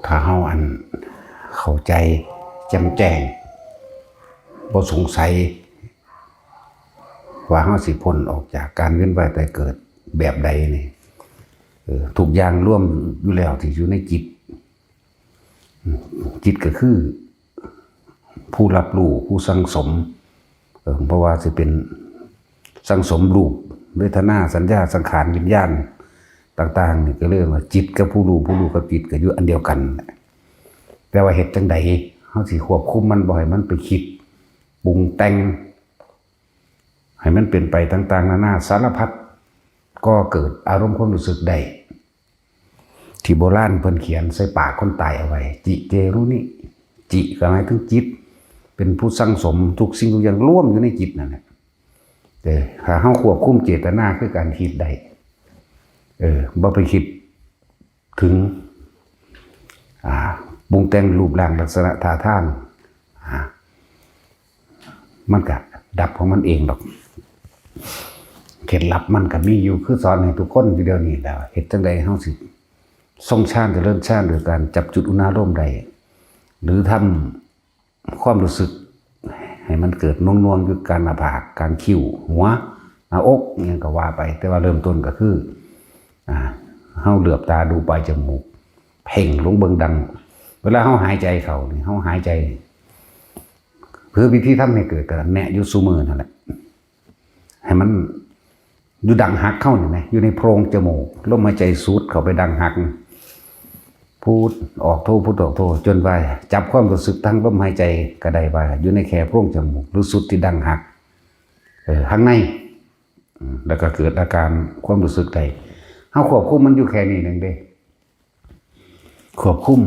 ถ้าเฮาเข้าใจแจ่มแจ้งบ่สงสัยว่าเฮาสิพ้นออกจากการเวียนว่ายตายเกิดแบบใดนี่ทุกอย่างร่วมอยู่แล้วที่อยู่ในจิตจิตก็คือผู้รับรู้ผู้สังสมเพราะว่าสิเป็นสังสมรูปเวทนาสัญญาสังขารวิญญาณต่างๆนี่ก็เรียกว่าจิตกับผู้รู้กับจิตก็อยู่อันเดียวกันแต่ว่าเหตุจังใดเฮาสิควบคุมมันบ่ให้มันไปคิดปรุงแต่งให้มันเป็นไปต่างๆนานาสารพัดก็เกิดอารมณ์ความรู้สึกได้ที่โบราณเพิ่นเขียนใส่ปากคนตายเอาไว้จิเจรุนิจิก็หมายถึงจิตเป็นผู้สังสมทุกสิ่งทุกอย่างร่วมอยู่ในจิตนั่นแหละแต่ถ้าเฮาควบคุมเจตนาคือการคิดได้บ่ไปคิดถึงปรุงแต่งรูปร่างลักษณะท่าทางมันก็ดับของมันเองหรอกเคล็ดลับมันก็มีอยู่คือสอนให้ทุกคนอยู่เดียวนี้แล้วเฮ็ดจังใดเฮาสิทรงฌานเจริญฌานโดยการจับจุดอุณาโลมใดหรือทำความรู้สึกให้มันเกิดน่วงๆอยู่กลางหน้าผากกลางคิ้วหัวหน้าอกอย่างก็ว่าไปแต่ว่าเริ่มต้นก็คือเฮาเหลือบตาดูปลายจมูกเพ่งลงเบิ่งดังเวลาเฮาหายใจเข้านี่เฮาหายใจเพื่อวิธีทำให้เกิดกันแนะอยู่ซุมื้อนั่นแหละให้มันอยู่ดังหักเข้านี่มั้ยอยู่ในโพรงจมูกลมหายใจสูดเข้าไปดังหักพูดออกโทพูดออกโทจนว่าจับความรู้สึกทั้งลมหายใจก็ได้ว่าอยู่ในแค่โพรงจมูกหรือสุดที่ดังหักข้างในแล้วก็เกิดอาการความรู้สึกใดเฮาควบคุมมันอยู่แค่นี้นึงเด้ควบคุม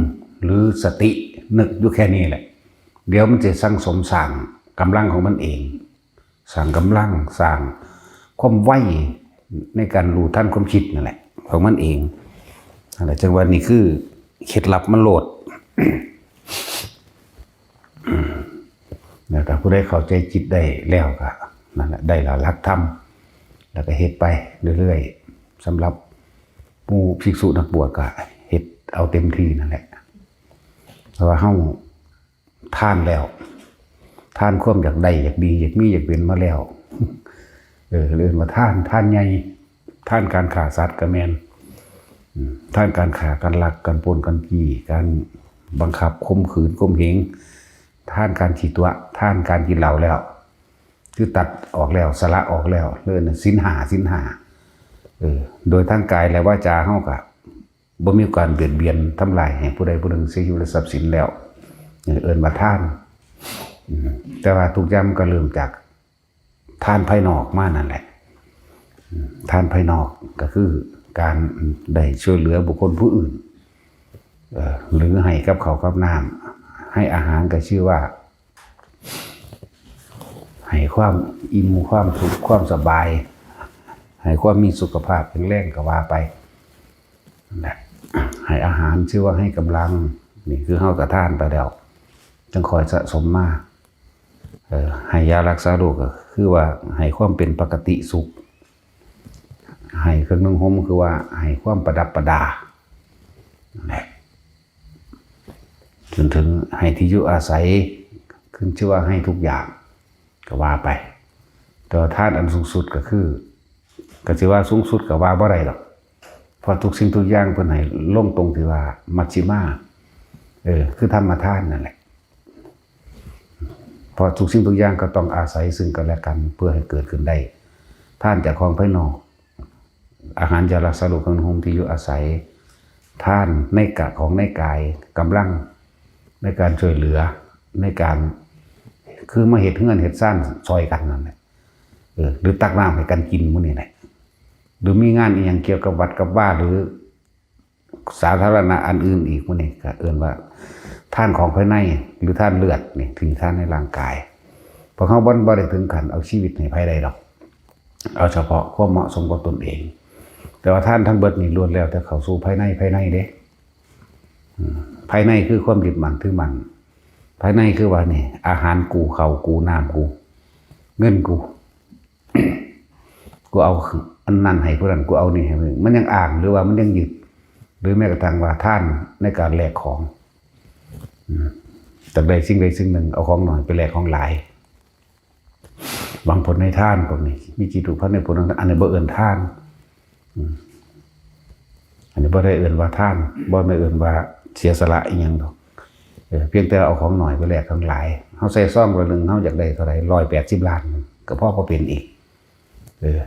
หรือสตินึกอยู่แค่นี้แหละเดี๋ยวมันจะสร้างสมสร้างกำลังของมันเองสร้างกำลังสร้างความไวในการรู้ทันความคิดนั่นแหละของมันเองอะไรจังว่านี่คือเคล็ดลับมันโหลดแล้วถ้าผู้ใดเข้าใจจิตได้แล้วก็นั่นแหละได้ละหลักธรรมแล้วก็เฮ็ดไปเรื่อยๆสำหรับผู้ภิกษุนักบวชก็เฮ็ดเอาเต็มที่นั่นแหละเพราะว่าเฮาท่านแล้วท่านความอยากได้อยากดีอยากมีอยากเป็นมาแล้วเรื่องว่าท่านใหญ่ท่านการฆ่าสัตว์ก็แม่นท่านการฆ่าการลักการปล้นการจี้การบังคับข่มขืนข่มเหงท่านการฉีดตัวท่านการกินเหล้าแล้วคือตัดออกแล้วสละออกแล้วเรื่องศีลห้าโดยทางกายและวาจาเฮาก็บ่มีการเบียดเบียนทำลายให้ผู้ใดผู้หนึ่งเสียชีวิตและทรัพย์สินแล้วเอิ้นว่าท่านแต่ว่าทุกอย่างมันก็เริ่มจากท่านภายนอกมานั่นแหละท่านภายนอกก็คือการได้ช่วยเหลือบุคคลผู้อื่นหรือให้กับเขากับน้ำให้อาหารก็ชื่อว่าให้ความอิ่มความสุขความสบายให้ความมีสุขภาพแข็งแรงก็ว่าไปนะให้อาหารชื่อว่าให้กำลังนี่คือเฮากระท่านไปแล้วจังคอยสะสมมาให้ยารักษาโรคก็คือว่าให้ความเป็นปกติสุขให้เครื่องนึ่งห่มคือว่าให้ความประดับประดาจนถึงให้ที่อยู่อาศัยขึ้นชื่อว่าให้ทุกอย่างก็ว่าไปแต่ธาตุอันสูงสุดก็คือก็สิว่าสูงสุดก็ว่าบ่ได้หรอกเพราะทุกสิ่งทุกอย่างเพิ่นให้ลงตรงที่ว่ามัชฌิมาคือธรรมธาตุนั่นแหละเพราะทุกสิ่งทุกอย่างก็ต้องอาศัยซึ่งกันและกันเพื่อให้เกิดขึ้นได้ท่านจากของภายนอกอาหารยารักษาโรคเครื่องนุ่งห่มที่อยู่อาศัยท่านในกะของในกายกำลังในการช่วยเหลือในการคือมาเฮ็ดเฮือนเฮ็ดซ่านซอยกันนั่นแหละหรือตักน้ำให้กันกินมื้อนี้แหละหรือมีงานอีหยังเกี่ยวกับวัดกับว่าหรือสาธารณะอันอื่นอีกมื้อนี้ก็เอิ้นว่าท่านของภายในหรือท่านเลือดนี่ถึงท่านในร่างกายเพราะเขาบ่ได้ถึงขั้นเอาชีวิตให้ไผใดหรอกเอาเฉพาะความเหมาะสมกับตนเองแต่ว่าท่านทั้งเบิดนี่ล้วนแล้วแต่เข้าสู่ภายในเด้ภายในคือความยึดมั่นถือมั่นภายในคือว่านี่อาหารกูข้าวกูน้ำกูเงินกู กูเอาอันนั้นให้ผู้นั้นกูเอานี่ให้มึงมันยังอ้างหรือว่ามันยังยึด หรือแม้กระทั่งว่าท่านในการแลกของแต่ใดสิ่งใดสิ่งหนึ่งเอาของหน่อยไปแลกของหลายบางผลในท่านพวกนี้มีจิตถูกพันในผลอันนี้บ่เอิญท่านอันนี้บ่ได้เอิญว่าท่านบ่ได้เอิญว่าเสียสละอีหยังดอกเพียงแต่เอาของหน่อยไปแลกของหลายเขาใส่ซ่องตัวหนึ่งเขาอยากได้เท่าไหร่180 ล้านก็พอเป็นอีก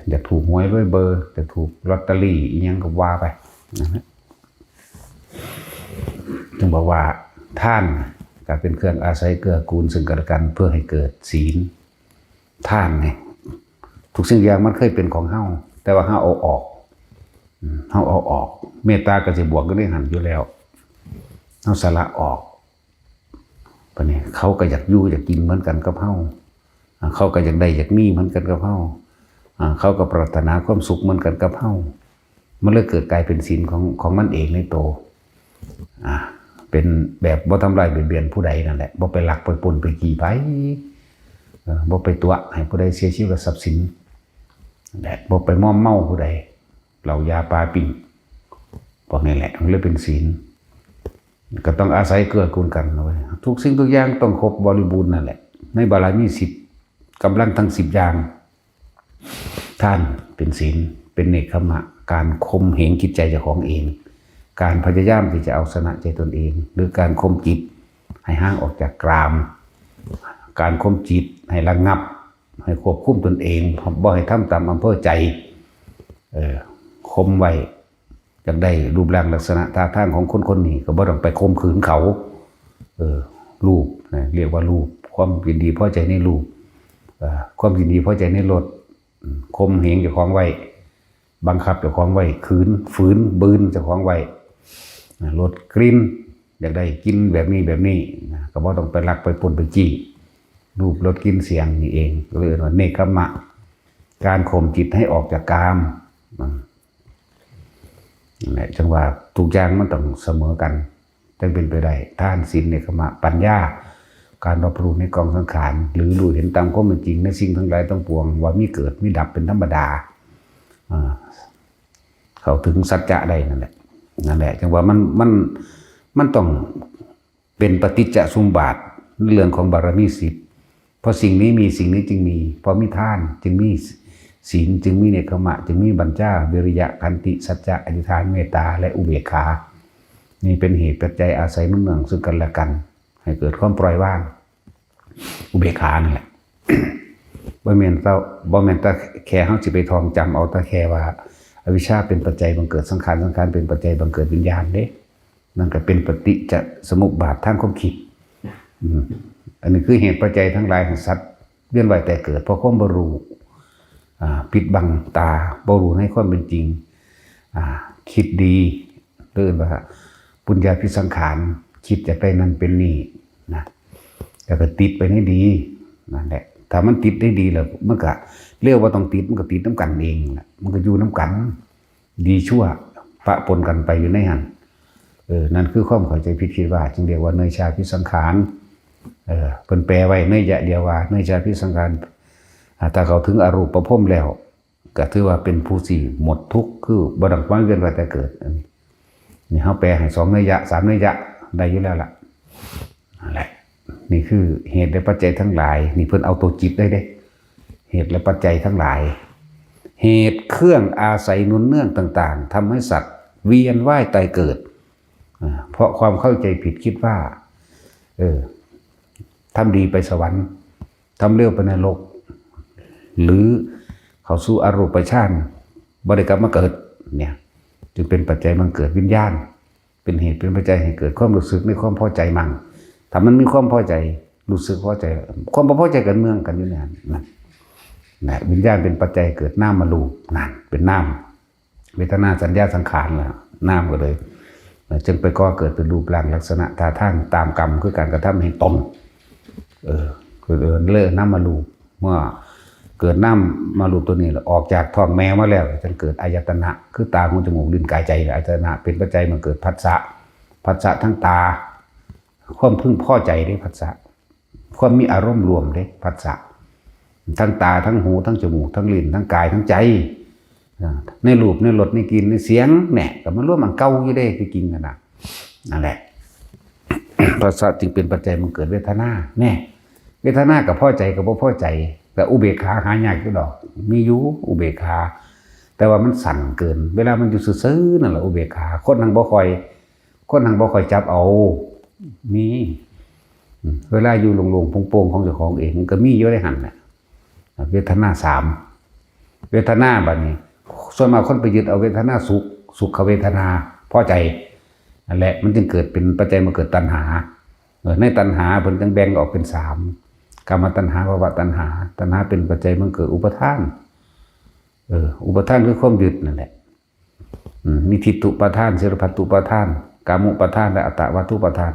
อยากถูกหวยด้วยเบอร์อยากถูกลอตเตอรี่อีหยังก็ว่าไปนะจึงบอกว่าท่านการเป็นเครื่องอาศัยเกื้อกูลซึ่งกันและกันเพื่อให้เกิดศีลท่านไงทุกสิ่งอย่างมันเคยเป็นของเฮาแต่ว่าเฮาเอาออกเมตตาก็สิบวกก็ได้หันอยู่แล้วเฮาสละออกปะเนี่ยเขาก็อยากอยู่อยากกินเหมือนกันกับเฮาเขาก็อยากได้อยากมีเหมือนกันกับเฮาเขาก็ปรารถนาความสุขเหมือนกันกับเฮามันเลยเกิดกลายเป็นศีลของมันเองในโตเป็นแบบบ่ทำลายเบียดผู้ใดนั่นแหละบ่ไปลักไปปล้นไปกี่ไปบ่ไปตัวให้ผู้ใดเสียชีวิตกับทรัพย์สินแหละบ่ไปม่อมเมาผู้ใดเหล่ายาปลาปิ่งพวกนี้แหละมันเลยเป็นศีลก็ต้องอาศัยเกื้อกูลกันเลยทุกสิ่งทุกอย่างต้องครบบริบูรณ์นั่นแหละในบารมี10กำลังทั้ง10อย่างท่านเป็นศีลเป็นเนกขมะการข่มเหงจิตใจเจ้าของเองการพยายามที่จะเอาชนะใจตนเองหรือการข่มจิตให้ห่างออกจากกามการข่มจิตให้ระงับให้ควบคุมตนเองบ่ให้ทำตามอำเภอใจข่มไว้อยากได้รูปร่างลักษณะท่าทางของคนนี้ก็บ่ต้องไปข่มขืนเขารูปเรียกว่ารูปความยินดีพอใจในรูปความยินดีพอใจในรสข่มเหงเจ้าของไว้บังคับเจ้าของไว้ฝืนบืนเจ้าของไว้ลดกลิ่นอยากได้กินแบบนี้ก็บ่ต้องไปลักไปปล้นไปจี้รูปลดกลิ่นเสียงนี่เองเรียกว่าเนกขมะการข่มจิตให้ออกจากกามจังว่าทุกอย่างมันต้องเสมอกันจึงเป็นไปได้ท่านศีลเนกขมะปัญญาการรับรู้ในกองสังขารหรือรู้เห็นตามความเป็นจริงในสิ่งทั้งหลายทั้งปวงว่ามีเกิดมีดับเป็นธรรมดาเขาถึงสัจจะได้นั่นแหละจังว่ามันต้องเป็นปฏิจจสมุปบาทเรื่องของบารมี10เพราะสิ่งนี้มีสิ่งนี้จึงมีเพราะมีท่านจึงมีศีลจึงมีเนกขมะจึงมีบัญชาวิริยะขันติสัจจะอธิษฐานเมตตาและอุเบกขานี่เป็นเหตุปัจจัยอาศัยนุ่งเนืองซึ่งกันและกันให้เกิดความปล่อยวางอุเบกขานั่นแหละบ่แม่นตาแค่เฮาสิไปท่องจำเอาตาแค่ว่าอวิชชาเป็นปัจจัยบังเกิดสังขารเป็นปัจจัยบังเกิดวิญญาณเด้นั่นก็เป็นปฏิจจสมุปบาททางความคิดอันนี้คือเหตุปัจจัยทั้งหลายของสัตว์เวียนว่ายแต่เกิดเพราะความบ่รู้ปิดบังตาบ่รู้ในความเป็นจริงคิดดีเรียกว่าปุญญาภิสังขารคิดจากได้นั้นเป็นนี่นะแล้วก็ติดไปให้ดีนั่นแหละถ้ามันติดได้ดีแล้วมันก็เรียกว่าต้องติดมันก็ติดน้ำกันเองแหละมันก็อยู่น้ำกันดีชั่วปะปนกันไปอยู่ในหันนั่นคือความเข้าใจผิดคิดว่าจึงเรียกว่าเนยชาภิสังขารเพิ่นแปลไว้เนยยะเดียวว่าเนยชาภิสังขารถ้าเขาถึงอรูปภพแล้วก็ถือว่าเป็นผู้สี่หมดทุกข์คือบ่ต้องมาเวียนว่ายแต่เกิดนี่เฮาแปลให้2เนยยะ3เนยยะได้อยู่แล้วล่ะนั่นแหละนี่คือเหตุและปัจจัยทั้งหลายนี่เพิ่นเอาตัวจิตได้เด้เหตุและปัจจัยทั้งหลายเหตุเครื่องอาศัยนุนเนื่องต่างๆทำให้สัตว์เวียนว่ายตายเกิดเพราะความเข้าใจผิดคิดว่าทำดีไปสวรรค์ทำเลวไปนรกหรือเข้าสู่อรูปฌานบ่ได้กลับมาเกิดเนี่ยจึงเป็นปัจจัยบังเกิดวิญญาณเป็นเหตุเป็นปัจจัยให้เกิดความรู้สึกในความพอใจมั่งถ้ามันมีความพอใจรู้สึกพอใจความพอใจกันเมืองกันอยู่นั่นนะวิญญาณเป็นปัจจัยเกิดนามรูปนั่นเป็นนามเวทนาสัญญาสังขารแล้วนามก็เลยจึงไปก่อเกิดเป็นรูปร่างลักษณะท่าทางตามกรรมคือการกระทำแห่งตนคือเลิกนามรูปเมื่อเกิดนามรูปตัวนี้ออกจากท้องแม่มาแล้วจึงเกิดอายตนะคือตาหูจมูกลิ้นกายใจอายตนะเป็นปัจจัยมันเกิดผัสสะทั้งตาความพึงพอใจได้ผัสสะความมีอารมณ์รวมได้ผัสสะทั้งตาทั้งหูทั้งจมูกทั้งลิ้นทั้งกายทั้งใจ ในรูปในรสในกลิ่นในเสียงเนี่ยก็มันร่วมมันเก่าอยู่ได้คือกินกันนั่นแหละภาษาจึงเป็นปัจจัยมันเกิดเวทนาแน่เวทนากับพ่อใจกับบ่พ่อใจแต่อุเบกขาหายากอยู่ดอกมีอยู่อุเบกขาแต่ว่ามันสั่นเกินเวลามันอยู่ซื่อๆนั่นแหละอุเบกขาคนทางบ่คอยจับเอามีเวลาอยู่หลงๆโป่งๆของเจ้าของเองมันก็มีอยู่ในหันน่ะเวทนา3เวทนาบัดนี้ส่วนมากคนไปยึดเอาเวทนาสุขเวทนาพอใจนั่นแหละมันจึงเกิดเป็นปัจจัยมาเกิดตัณหาในตัณหาเพิ่นจึงแบ่งออกเป็น3กามตัณหาภวตัณหาเป็นปัจจัยมันเกิดอุปทานอุปทานคือความยึดนั่นแหละมีทิฏฐุปทานศิลพัตตุปทานกามุปทานและอัตตวัตถุปทาน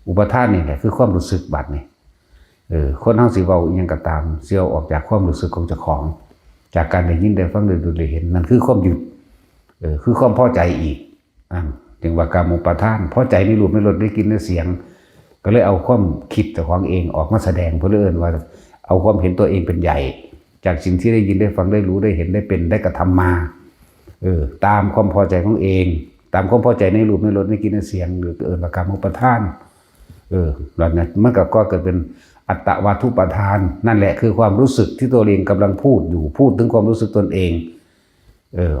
อุปทานนี่แหละคือความรู้สึกบัดนี่คนเฮาสิเว้าอีหยังก็ตามเสียวออกจากความรู้สึกของเจ้าของจากการได้ยินได้ฟังได้ดูได้เห็นนั่นคือความยึดคือความพอใจอีกจึงว่ากามุปทานพอใจในรูปในรสในกลิ่นในเสียงก็เลยเอาความคิดเจ้าของเองออกมาแสดงเพื่อเอิ้นว่าเอาความเห็นตัวเองเป็นใหญ่จากสิ่งที่ได้ยินได้ฟังได้รู้ได้เห็นได้เป็นได้กระทำมาตามความพอใจของเองตามความพอใจในรูปในรสในกลิ่นในเสียงหรือว่ากามุปทานหลังนั้นมันก็เกิดเป็นอัตตวัตถุปทานนั่นแหละคือความรู้สึกที่ตัวเองกำลังพูดอยู่พูดถึงความรู้สึกตนเอง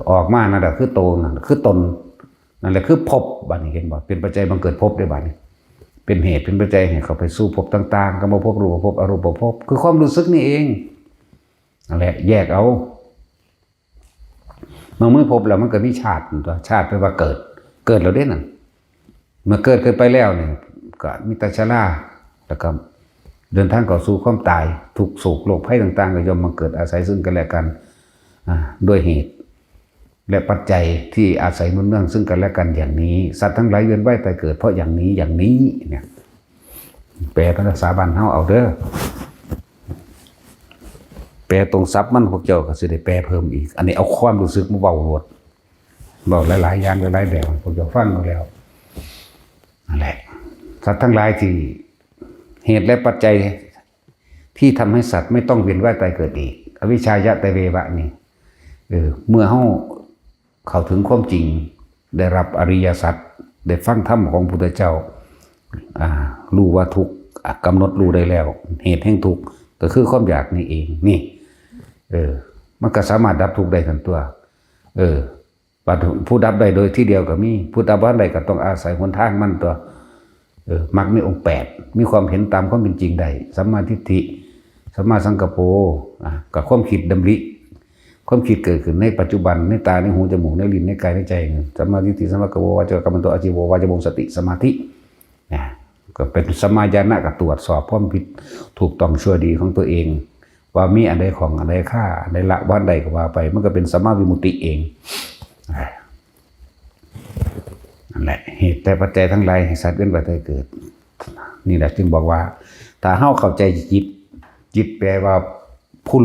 ออกมานั่นแหละคือโตนั่นคือตนนั่นแหละคือภพบัดนี้เห็นบ่เป็นปัจจัยบังเกิดภพได้บัดนี้เป็นเหตุเป็นปัจจัยให้เขาไปสู่ภพต่างๆกรรมภพรูปภพอรูปภพคือความรู้สึกนี่เองนั่นแหละแยกเอาเมื่อภพแล้วมันก็มีชาติตัวชาติแปลว่าเกิดแล้วเด้นั่นเมื่อเกิดไปแล้วเนี่ยก็มีแต่ชราแล้วก็เดินทางเข้าสู่ความตายทุกโศกโรคภัยต่างๆก็ย่อมมาเกิดอาศัยซึ่งกันและกันด้วยเหตุและปัจจัยที่อาศัยเนื่องซึ่งกันและกันอย่างนี้สัตว์ทั้งหลายเวียนว่ายตายเกิดเพราะอย่างนี้เนี่ยแปลภาษาบ้านเฮาเอาเด้อแปลตรงศัพท์มันพวกเจ้าก็สิได้แปลเพิ่มอีกอันนี้เอาความรู้สึกมาเว้าโลดเว้าหลายๆอย่างหลายๆแบบพวกเจ้าฟังมาแล้วนั่นแหละสัตว์ทั้งหลายที่เหตุและปัจจัยที่ทำให้สัตว์ไม่ต้องเวียนว่ายตายเกิดอีกอวิชชายะตะเววะนี่เมื่อเฮาเข้าถึงความจริงได้รับอริยสัจได้ฟังธรรมของพุทธเจ้ารู้ว่าทุกข์กำหนดรู้ได้แล้วเหตุแห่งทุกข์ก็คือความอยากนี่เองนี่มันก็สามารถดับทุกข์ได้ทันตัวผู้ดับได้โดยที่เดียวก็มีผู้ดับว่าใดก็ต้องอาศัยหนทางมันตัวมรรคมีองค์8มีความเห็นตามความเป็นจริงได้สัมมาทิฏฐิสัมมาสังกัปโปกับความคิดดำริความคิดเกิดขึ้นในปัจจุบันในตาในหูจมูกในลิ้นในกายในใจสัมมาทิฏฐิสัมมากัปโปวาจากรรมโตอาชีโววาจโมสติสมาธิก็เป็นสมาญาณะกับตรวจสอบความผิดถูกต้องชั่วดีของตัวเองว่ามีอะไรของอะไรค่าอะไรละว่าใดก็ว่าไปมันก็เป็นสัมมาวิมุตติเองนั่นแหละเหตุแต่ปัจจัยทั้งหลายให้สัตว์เวียนว่ายตายเกิดนี่แหละจึงบอกว่าถ้าเฮาเข้าใจจิตแปลว่าผู้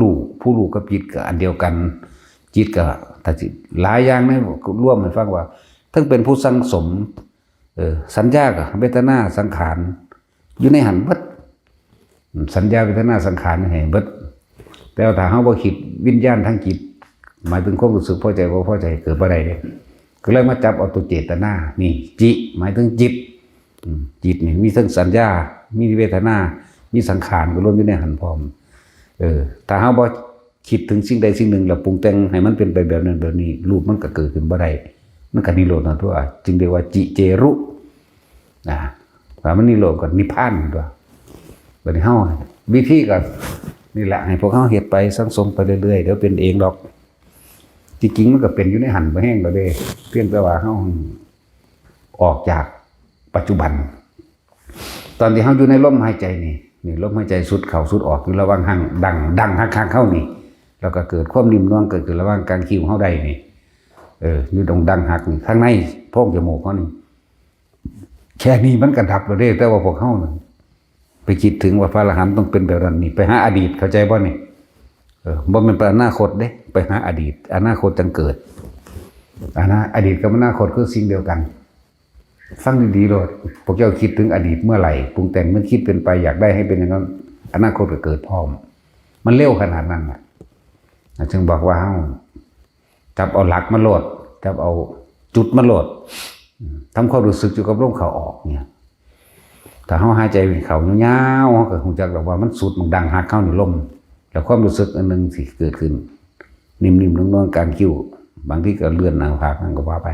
รู้กับจิตก็อันเดียวกันจิตก็ถ้าหลายอย่างนะร่วมให้ฟังว่าทั้งเป็นผู้สังสมสัญญากับเวทนาสังขารอยู่ในหันเบิดสัญญาเวทนาสังขารให้เบิดแต่ถ้าเฮาบ่คิดวิญญาณทั้งจิตหมายถึงความรู้สึกพอใจบ่พอใจเกิดบ่ได้เด้ก็เลยมาจับเอาตัวเจตนานี่จิหมายถึงจิตนี่มีทั้งสัญญามีเวทนามีสังขารก็รวมอยู่ในหันพร้อมถ้าเฮาบ่คิดถึงสิ่งใดสิ่งหนึ่งแล้วปรุงแต่งให้มันเป็นไปแบบนั้นแบบนี้รูปมันก็เกิดขึ้นบ่ได้มันก็นิโรธนะตัวจึงเรียกว่าจิเจรุว่ามันนิโรธก็นิพพานตัวบัดนี้เฮาวิธีก็นี่แหละให้พวกเฮาเฮ็ดไปสังสมไปเรื่อยๆเดี๋ยวเป็นเองดอกจริงๆมันก็เป็นอยู่ในหันบ่แห้งแล้วเด้เพียงแต่ว่าเฮาออกจากปัจจุบันตอนที่เฮาอยู่ในลมหายใจนี่ลมหายใจสุดเข้าสุดออกอยู่ระหว่างหังดังข้างเข้านี่แล้วก็เกิดความนิ่มนวลเกิดขึ้นระหว่างกลางคิ้วเฮาได้นี่อยู่ตรงดังหักนี่ข้างในโพรงจมูกเฮานี่แค่นี้มันก็ดับแล้วเด้แต่ว่าพวกเฮาไปคิดถึงว่าพระอรหันต์ต้องเป็นแบบนั้นนี่ไปหาอดีตเข้าใจบ่นี่บ่แม่นไปอนาคตเด้ไปหาอดีตอนาคตจังเกิดอดีตกับอนาคตคือสิ่งเดียวกันฟังดีๆโลดพวกเจ้าคิดถึงอดีตเมื่อไหร่ปรุงแต่งเมื่อคิดเป็นไปอยากได้ให้เป็นอย่างนั้นอนาคตก็เกิดพร้อมมันเร็วขนาดนั้นน่ะจึงบอกว่าเฮา จับเอาหลักมาโหลดจับเอาจุดมาโหลดทำความรู้สึกอยู่กับลมเข้าออกเนี่ยถ้าเฮาหายใจเข้ายาวๆเฮาก็คงจักดอกว่ามันสุดมันดังหักเข้าในลมแล้วความรู้สึกอันนึงสิเกิดขึ้นนิ่มๆนุ่มๆการคิ้วบางทีก็เลื่อนหน้าผากนั่นก็ว่าไป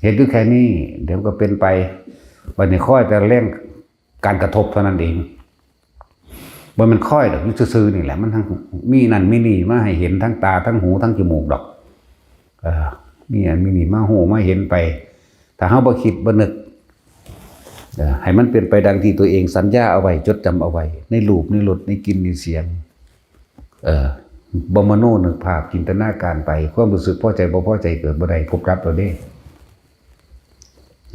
เห็นอยู่แค่นี้เดี๋ยวก็เป็นไปวันนี้ค่อยแต่เร่งการกระทบเท่านั้นเองบ่มันค่อยดอกอยู่ซื่อๆนี่แหละมันทั้งมีนั่นมีนี่มาให้เห็นทั้งตาทั้งหูทั้งจมูกดอกมีอันมีนี่มาหูมาเห็นไปถ้าเฮาบ่คิดบ่นึกให้มันเป็นไปดังที่ตัวเองสัญญาเอาไว้จดจำเอาไว้ในรูปในรสในกลิ่นในเสียงบ่มโนนึกภาพจินตนาการไปความรู้สึกพอใจบ่พอใจเกิดบ่ได้พบรับเราเด้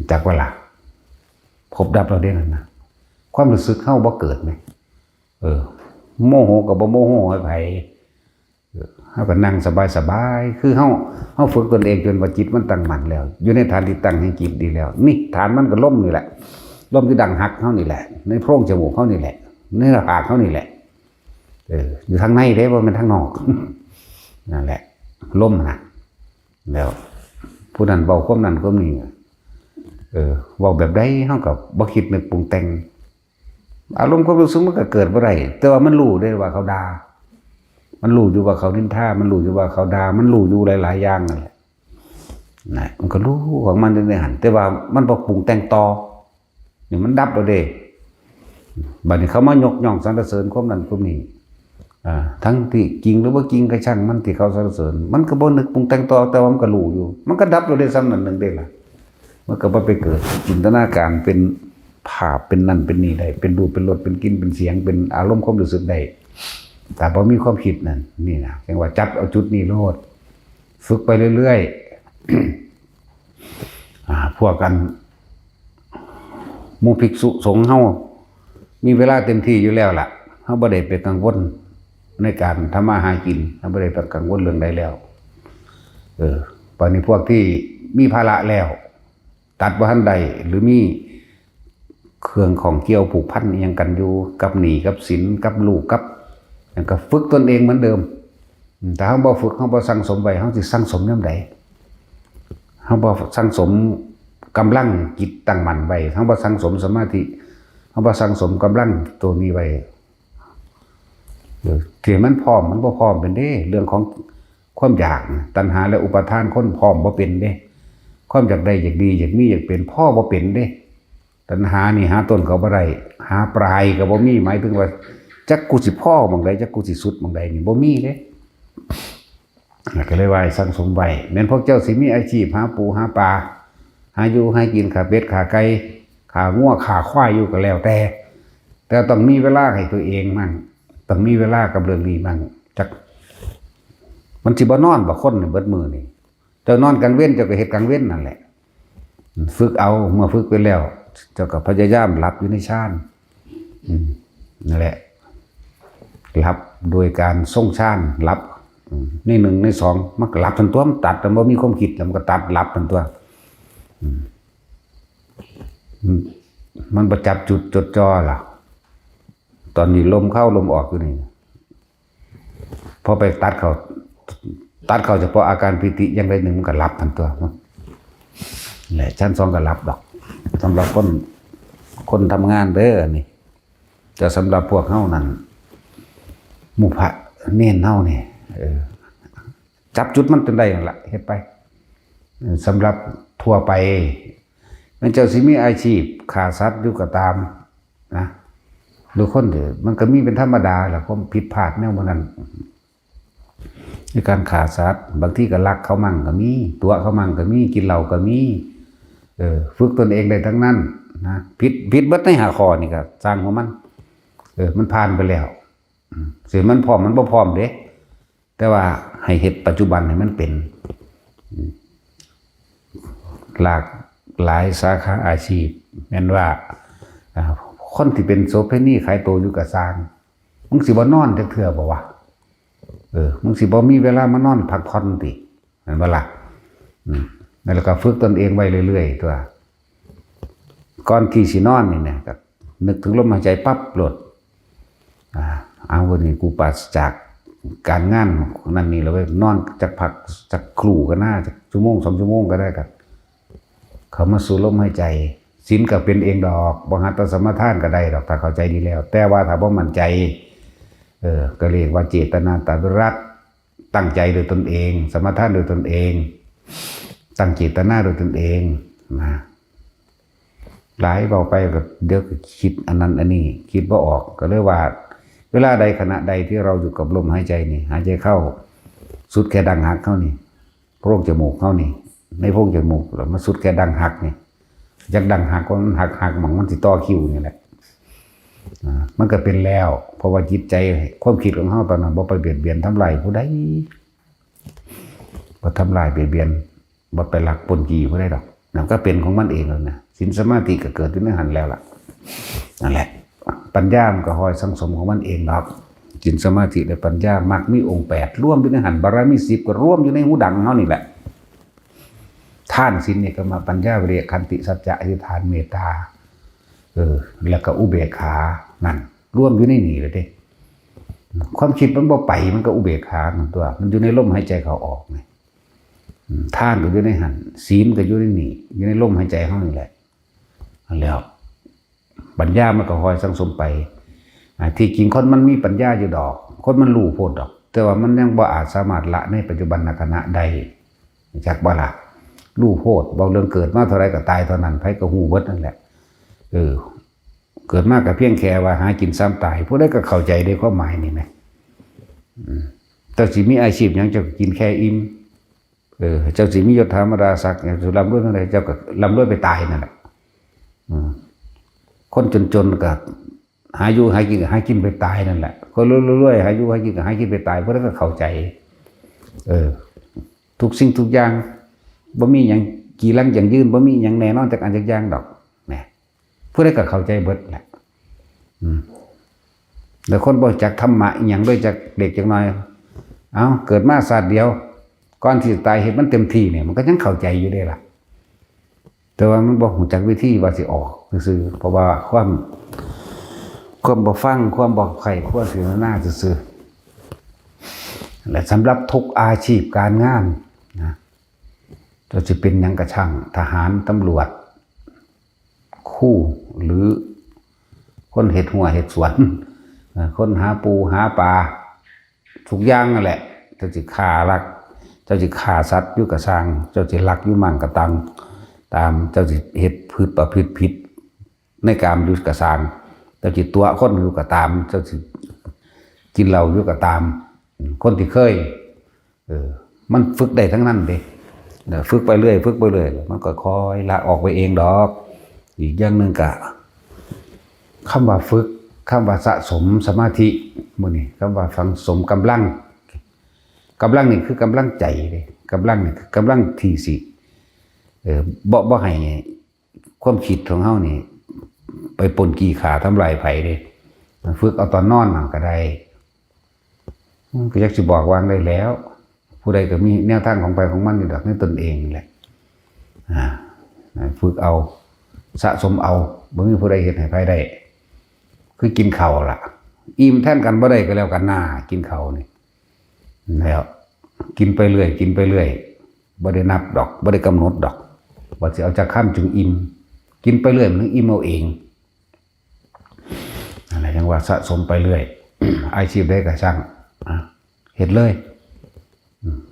จักว่าล่ะพบรับเราเด้นั่นนะความรู้สึกเฮาบ่เกิดมั้ยโมโหก็บ่โมโหให้ไผเฮาก็นั่งสบายๆคือเฮาฝึกตนเองจนว่าจิตมันตั้งมั่นแล้วอยู่ในฐานที่ตั้งแห่งจิตดีแล้วนี่ฐานมันก็ล่มนี่แหละล่มที่ดังหักเฮานี่แหละในโพรงจมูกเฮานี่แหละในหน้าผากเฮานี่แหละอยู่ทางในเด้บ่แม่นทางนอกนั่นแหละล่มนะแล้วผู้นั้นเว้าความนั้นความนี้เว้าแบบใดเฮาก็บ่คิดนึกปรุงแต่งอารมณ์ความรู้สึกมันก็เกิดบ่ได้แต่ว่ามันรู้ได้ว่าเขาด่ามันรู้อยู่ว่าเขานินทามันรู้อยู่ว่าเขาด่ามันรู้อยู่หลายๆอย่างนั่นแหละนะมันก็รู้ของมันในหันแต่ว่ามันบ่ปรุงแต่งต่อนี่มันดับแล้วเด้บัดนี้เขามายกย่องสรรเสริญความนั้นความนี้ทั้งที่จริงหรือบ่จริงก็ช่างมันที่เขาสรรเสริญมันก็บ่นึกปรุงแต่งต่อแต่ว่ามันก็รู้อยู่มันก็ดับแล้วได้ซ้ำนั้นนึงเด้ล่ะมันก็บ่ไปเกิดจินตนาการเป็นภาพเป็นนั่นเป็นนี่ได้เป็นรูปเป็นรสเป็นกลิ่นเป็นเสียงเป็นอารมณ์ความรู้สึกได้แต่พอมีความคิดนั่นนี่นะจังว่าจับเอาจุดนี้โลดฝึกไปเรื่อยๆพวกกันหมู่ภิกษุสงฆ์เฮามีเวลาเต็มที่อยู่แล้วล่ะเฮาบ่ได้ไปกังวลในการทำมาหากินเฮาบ่ได้ไปกังวลเรื่องใดแล้วตอนนี้พวกที่มีภาระแล้วตัดบ่ทันใดหรือมีเครื่องของเกี่ยวผูกพันยังกันอยู่กับหนี้กับสินกับลูกกับอย่างก็ฝึกตนเองเหมือนเดิมแต่เฮาบ่ฝึกเฮาบ่สั่งสมไว้เฮาสิสั่งสมยามใดเฮาบ่สั่งสมกำลังจิตตั้งมั่นไว้เฮาบ่สั่งสมสมาธิเฮาบ่สั่งสมกำลังตัวนี้ไว้ที่มันพร้อมมันบ่พร้อมเป็นเด้เรื่องของความอยากตัณหาและอุปาทานคนพร้อมบ่เป็นเด้ความอยากได้อยากดีอยากมีอยากเป็นพ่อบ่เป็นเด้ตัณหานี่หาต้นก็บ่ได้หาปลายก็บ่มีหมายถึงว่าจักกูสิพ่อหม่องใดจักกูสิสุดหม่องใดนี่บ่มีเด้ก็เลยว่าสั่งสมไว้แม่นพวกเจ้าสิมีอาชีพหาปูหาปลาหาอยู่ให้กินขาเป็ดขาไก่ขางัวขาควายอยู่ก็แล้วแต่ต้องมีเวลาให้ตัวเองมั่งต้องมีเวลากับเรื่องนี้มั่งจักมันสิบ่นอนบ่คนนี่เบิดมื้อนี่เจ้านอนกลางเว้นเจ้าก็เฮ็ดกลางเว้นนั่นแหละฝึกเอาเมื่อฝึกไปแล้วเจ้าก็พยายามหลับอยู่ในฌานนั่นแหละหลับโดยการทรงฌานหลับในหนึ่งในสองมันก็หลับทันตัวมันตัดแต่บ่มีความคิดแล้วมันก็ตัดหลับทันตัวมันประจับจุดจดจ่อล่ะตอนนี้ลมเข้าลมออกอยู่นี่พอไปตัดเขาเฉพาะอาการปิติอย่างใดหนึ่งมันก็หลับทันตัวแหละชั้นสองก็หลับดอกสำหรับคนทำงานเด้อนี่แต่สำหรับพวกเฮานั้นหมู่พระเน้นเฮานี่จับจุดมันจนได้นั่นล่ะเฮ็ดไปสำหรับทั่วไปมันเจ้าสิมีอาชีพฆ่าสัตว์อยู่ก็ตามนะดูคนเด้อมันก็มีเป็นธรรมดาแหละความผิดพลาดแนวบ่นั้นในการฆ่าสัตว์บางทีก็ลักเขามั่งก็มีตัวเขามั่งก็มีกินเหล้าก็มีฝึกตนเองได้ทั้งนั้นนะผิดเบิดใน5ข้อนี่ก็สร้างของมันมันผ่านไปแล้วสิมันพร้อมมันบ่พร้อมเด้แต่ว่าให้เฮ็ดปัจจุบันให้มันเป็นหลากหลายสาขาอาชีพแม่นว่าคนที่เป็นโสเภณีขายโตอยู่กับสร้างมึงสิบ่นอนจักเทื่อบ่วะมึงสิบ่มีเวลามานอนพักผ่อนติแม่นบ่ล่ะแล้วก็ฝึกตนเองไว้เรื่อยๆตัวก่อนที่สินอนนี่เนี่ยก็นึกถึงลมหายใจปั๊บโลดเอาวันนี้กูปราศจาก การงานนั่นนี่เราไปนอนจักพักจักครู่ก็น่าจักชั่วโมง2 ชั่วโมงก็ได้กันเขามาสู่ลมหายใจศีลก็เป็นเองดอกบ่หัตถสมาทานก็ได้ดอกถ้าเข้าใจดีแล้ว แต่ว่าถ้าบ่มั่นใจก็เรียกว่าเจตนาตรัสตั้งใจโดยตนเองสมาทานโดยตนเองตั้งเจตนาโดยตนเองนะหลายเบาไปก็เดี๋ยวคิดอันนั้นอันนี้คิดบ่ออกก็เลยว่าเวลาใดขณะใดที่เราอยู่กับลมหายใจนี่หายใจเข้าสุดแค่ดังหักเข้านี่โพรงจมูกเข้านี่ในโพรงจมูกแล้วมาสุดแค่ดังหักนี่จากดังหักก็มันหักหมองมันสิต่อคิวนี่แหละมันก็เป็นแล้วเพราะว่าจิตใจความคิดของเฮาตอนนั้นบ่ไปเบียดเบียนทำลายผู้ใดบ่ทำลายเบียดเบียนบ่ไปลักปล้นจี้ผู้ใดดอกนั่นก็เป็นของมันเองแล้วนะศีลสมาธิก็เกิดอยู่ในหันแล้วล่ะนั่นแหละปัญญามันก็คอยสังสมของมันเองดอกศีลสมาธิและปัญญามรรคมีองค์8ร่วมอยู่ในหันบารมี10ก็ร่วมอยู่ในหูดังเฮานี่แหละทานศีลนี่ก็มาปัญญาวิริยะขันติสัจจะอธิษฐานเมตตาแล้วก็อุเบกขานั่นร่วมอยู่ในนี่เลยเด้ความคิดมันบ่ไปมันก็อุเบกขาตัวมันอยู่ในลมหายใจเขาออกไงทานก็อยู่ในหันศีลก็อยู่ในนี่อยู่ในลมหายใจเฮานี่แหละแล้วปัญญามันก็คอยสังสมไปที่จริงคนมันมีปัญญาอยู่ดอกคนมันรู้โพดดอกแต่ว่ามันยังบ่อาจสามารถละในปัจจุบันขณะใดจักบ่ล่ะรู้โพดบ่เรื่องเกิดมาเท่าไรก็ตายเท่านั้นไผก็ฮู้เบิดนั่นแหละเกิดมากกับเพียงแค่ว่าหากินซ้ำตายผู้ใดก็เข้าใจในความหมายนี่ไหมแต่สิมีอาชีพยังจะกินแค่อิ่มเจ้าสิมียศธรรมราศักดิ์สุร่ำรวยเท่าไรเจ้าก็ร่ำรวยไปตายนั่นแหละคนจนๆก็หาอยู่หากินไปตายนั่นแหละคนรวยๆหาอยู่หากินไปตายเพราะนั้นก็เข้าใจทุกสิ่งทุกอย่างบ่มีหยังกี่ลังอย่างยืนบ่มีหยังแน่นอนจากอันจากอย่างดอกแหมผู้ใดก็เข้าใจเบิดแหละแล้วคนบ่จักธรรมะอีหยังด้วยจากเด็กจักน้อยเกิดมาศาสตร์เดียวก่อนที่จะตายเห็นมันเต็มที่เนี่ยมันก็ยังเข้าใจอยู่ได้ล่ะแต่ว่ามันบ่ฮู้จักวิธีว่าสิออกซื่อเพราะว่าความบ่ฟังความบ่ใคร่ควรสิหน้าซื่อและสำหรับทุกอาชีพการงานนะจะเป็นหยังกระช่างทหารตำรวจคู่หรือคนเห็ดหัวเห็ดสวนคนหาปูหาปลาทุกอย่างนั่นแหละเจ้าจิฆ่ารักเจ้าจิฆ่าสัตว์อยู่กระช่างเจ้าจิลักอยู่มั่งกระตังตามเจ้าจิเห็ดพืชประพฤติผิดในกามอยู่กระช่างเจ้าจิตัวคนอยู่กระตามเจ้าจิกินเหล้าอยู่กระตามคนที่เคยมันฝึกได้ทั้งนั้นเด้ฝึกไปเรื่อยมันก็คอยละออกไปเองดอกอีกอย่างหนึ่งกะคำว่าฝึกคำว่าสะสมสมาธิมื้อนี้คำว่าสังสมกำลังนี่คือกำลังใจเลยกำลังนี่คือกำลังที่สิบ่ให้ความคิดของเฮานี่ไปปนกี่ขาทำลายไผเด้ฝึกเอาตอนนอนก็ได้ก็อยากสิบอกวางได้แล้วผู้ใดก็มีแนวทางของไปของมันอยู่ดอกในตนเองแหละฝึกเอาสะสมเอาบ่มีผู้ใดเฮ็ดให้ไผได้คือกินข้าวล่ะอิ่มแทนกันบ่ได้ก็แล้วกันหน้ากินข้าวนี่แล้วกินไปเรื่อยบ่ได้นับดอกบ่ได้กำหนดดอกว่าสิเอาจักค่ำจึงอิ่มกินไปเรื่อยมันอิ่มเอาเองอะไรจังว่าสะสมไปเรื่อย อาชีพใดก็ช่างเฮ็ดเลย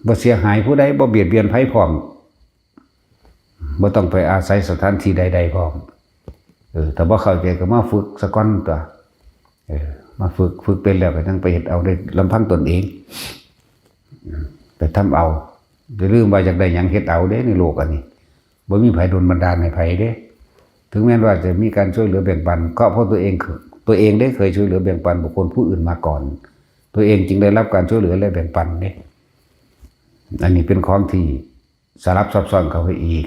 บ่เสียหายผู้ใดบ่เบียดเบียนไผพร้อมบ่ต้องไปอาศัยสถานที่ใดๆพร้อมถ้าบ่เข้าใจก็มาฝึกซะก่อนตัวมาฝึกเป็นแล้วก็ต้องไปเฮ็ดเอาได้ลำพังตนเองไปทำเอาอย่าลืมว่าอยากได้หยังเฮ็ดเอาเด้ในโลกอันนี้บ่มีไผดลบันดาลให้ไผเด้ถึงแม้ว่าจะมีการช่วยเหลือแบ่งปันก็เพราะตัวเองได้เคยช่วยเหลือแบ่งปันบุคคลผู้อื่นมาก่อนตัวเองจึงได้รับการช่วยเหลือและแบ่งปันนี่อันนี้เป็นของที่สลับซับซ้อนเข้าไปอีก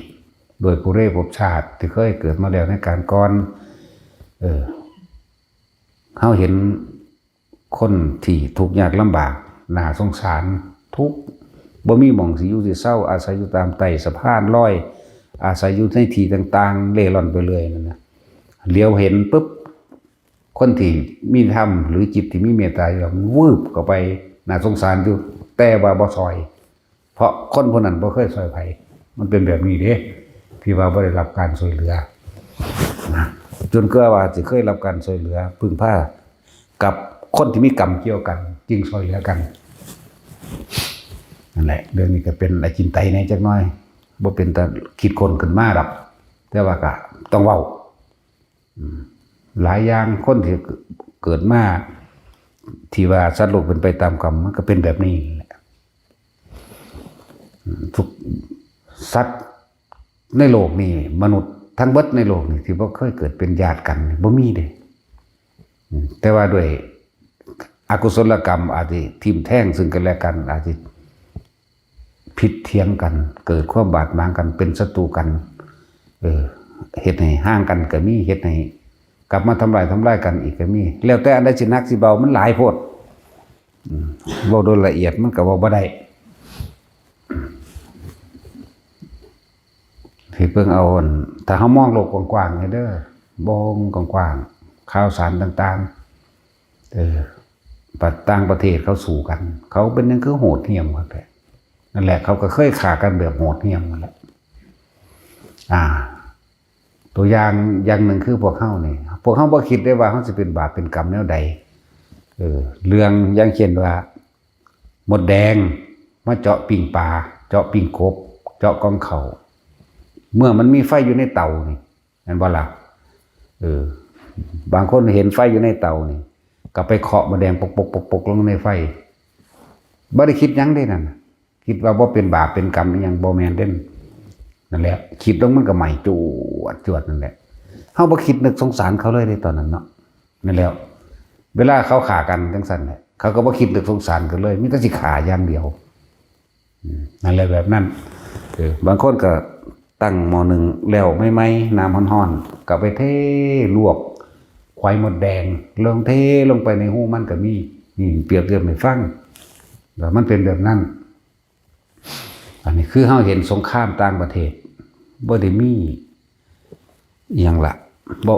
โดยผู้เร่ภพชาติที่เคยเกิดมาแล้วในการก่อนเฮาเห็นคนที่ทุกข์ยากลำบากน่าสงสารทุกข์บ่มีหม่องสิอยู่สิเศร้าอาศัยอยู่ตามไต่สะพานลอยอาศัยอยู่ในที่ต่างๆเล่ร่อนไปเรื่อยนั่นนะเลี้ยวเห็นปุ๊บคนที่มีธรรมหรือจิตที่มีเมตตาอยู่มันวืบเข้าไป น่าสงสารอยู่แต่ว่าบ่ซอย เพราะคนคนนั้นบ่เคยซอยไผมันเป็นแบบนี้เด้ที่ว่าบ่ได้รับการช่วยเหลือนะจนเกือว่าสิเคยรับการช่วยเหลือพึ่งพากับคนที่มีกรรมเกี่ยวกันจึงช่วยเหลือกันนั่นแหละเรื่องนี้ก็เป็นอาจินไตในจักหน่อยบ่เป็นแต่คิดคนขึ้นมาดอกแต่ว่าก็ต้องเว้าหลายอย่างคนที่เกิดมาที่ว่าสัตว์โลกเป็นไปตามกรรมมันก็เป็นแบบนี้แหละทุกสัตว์ในโลกนี้มนุษย์ทั้งเบิดในโลกนี้ที่บ่เคยเกิดเป็นญาติกันบ่มีเด้แต่ว่าด้วยอกุศลกรรมอาจจะทิ่มแท่งซึ่งกันและกันอาจจะผิดเถียงกันเกิดความบาดหมางกันเป็นศัตรูกันเฮ็ดให้ห่างกันก็มีเฮ็ดให้กลับมาทำลายกันอีกก็มีแล้วแต่อันใดสิหนักสิเบามันหลายโพดเว้าโดยละเอียดมันก็เว้าบ่ได้ที่เพิ่งเอาถ้าเฮามองโลกกว้างๆนี่เด้อมองกว้างๆข่าวสารต่างๆต่างประเทศเขาสู้กัน เขาเป็นนั่นคือโหดเหี้ยมครับนั่นแหละเขาก็เคยฆ่ากันแบบโหดเหี้ยมนั่นแหละตัวอย่างหนึ่งคือพวกเฮานี่พวกเฮาบ่คิดได้ว่าเฮาสิเป็นบาปเป็นกรรมแนวใดเรื่องอย่างเช่นว่ามดแดงมาเจาะปิ่งปลาเจาะปิ่งกบเจาะกองเขาเมื่อมันมีไฟอยู่ในเตานี่นั่นบ่ล่ะบางคนเห็นไฟอยู่ในเตานี่ก็ไปเคาะมดแดงปกๆๆลงในไฟบ่ได้คิดหยังได้นั่นคิดว่าบ่เป็นบาปเป็นกรรมอีหยังบ่แม่นเด้นั่นแหละคิดลงมันก็ไหม้จวดนั่นแหละเฮาบ่คิดนึกสงสารเขาเลยในตอนนั้นเนาะนั่นแล้วเวลาเขาฆ่ากันจังซั่นแหละเขาก็บ่คิดนึกสงสารกันเลยมีแต่สิฆ่าอย่างเดียวนั่นแหละแบบนั้นบางคนก็ตั้งหม้อนึงแล้วไม่น้ำร้อนๆก็ไปเทลวกควายมดแดงเทลงไปในหูมันก็มีนี่เปรียบเทียบให้ฟังแล้วมันเป็นแบบนั้นอันนี้คือเฮาเห็นสงครามต่างประเทศบ่ได้มีอีหยังล่ะ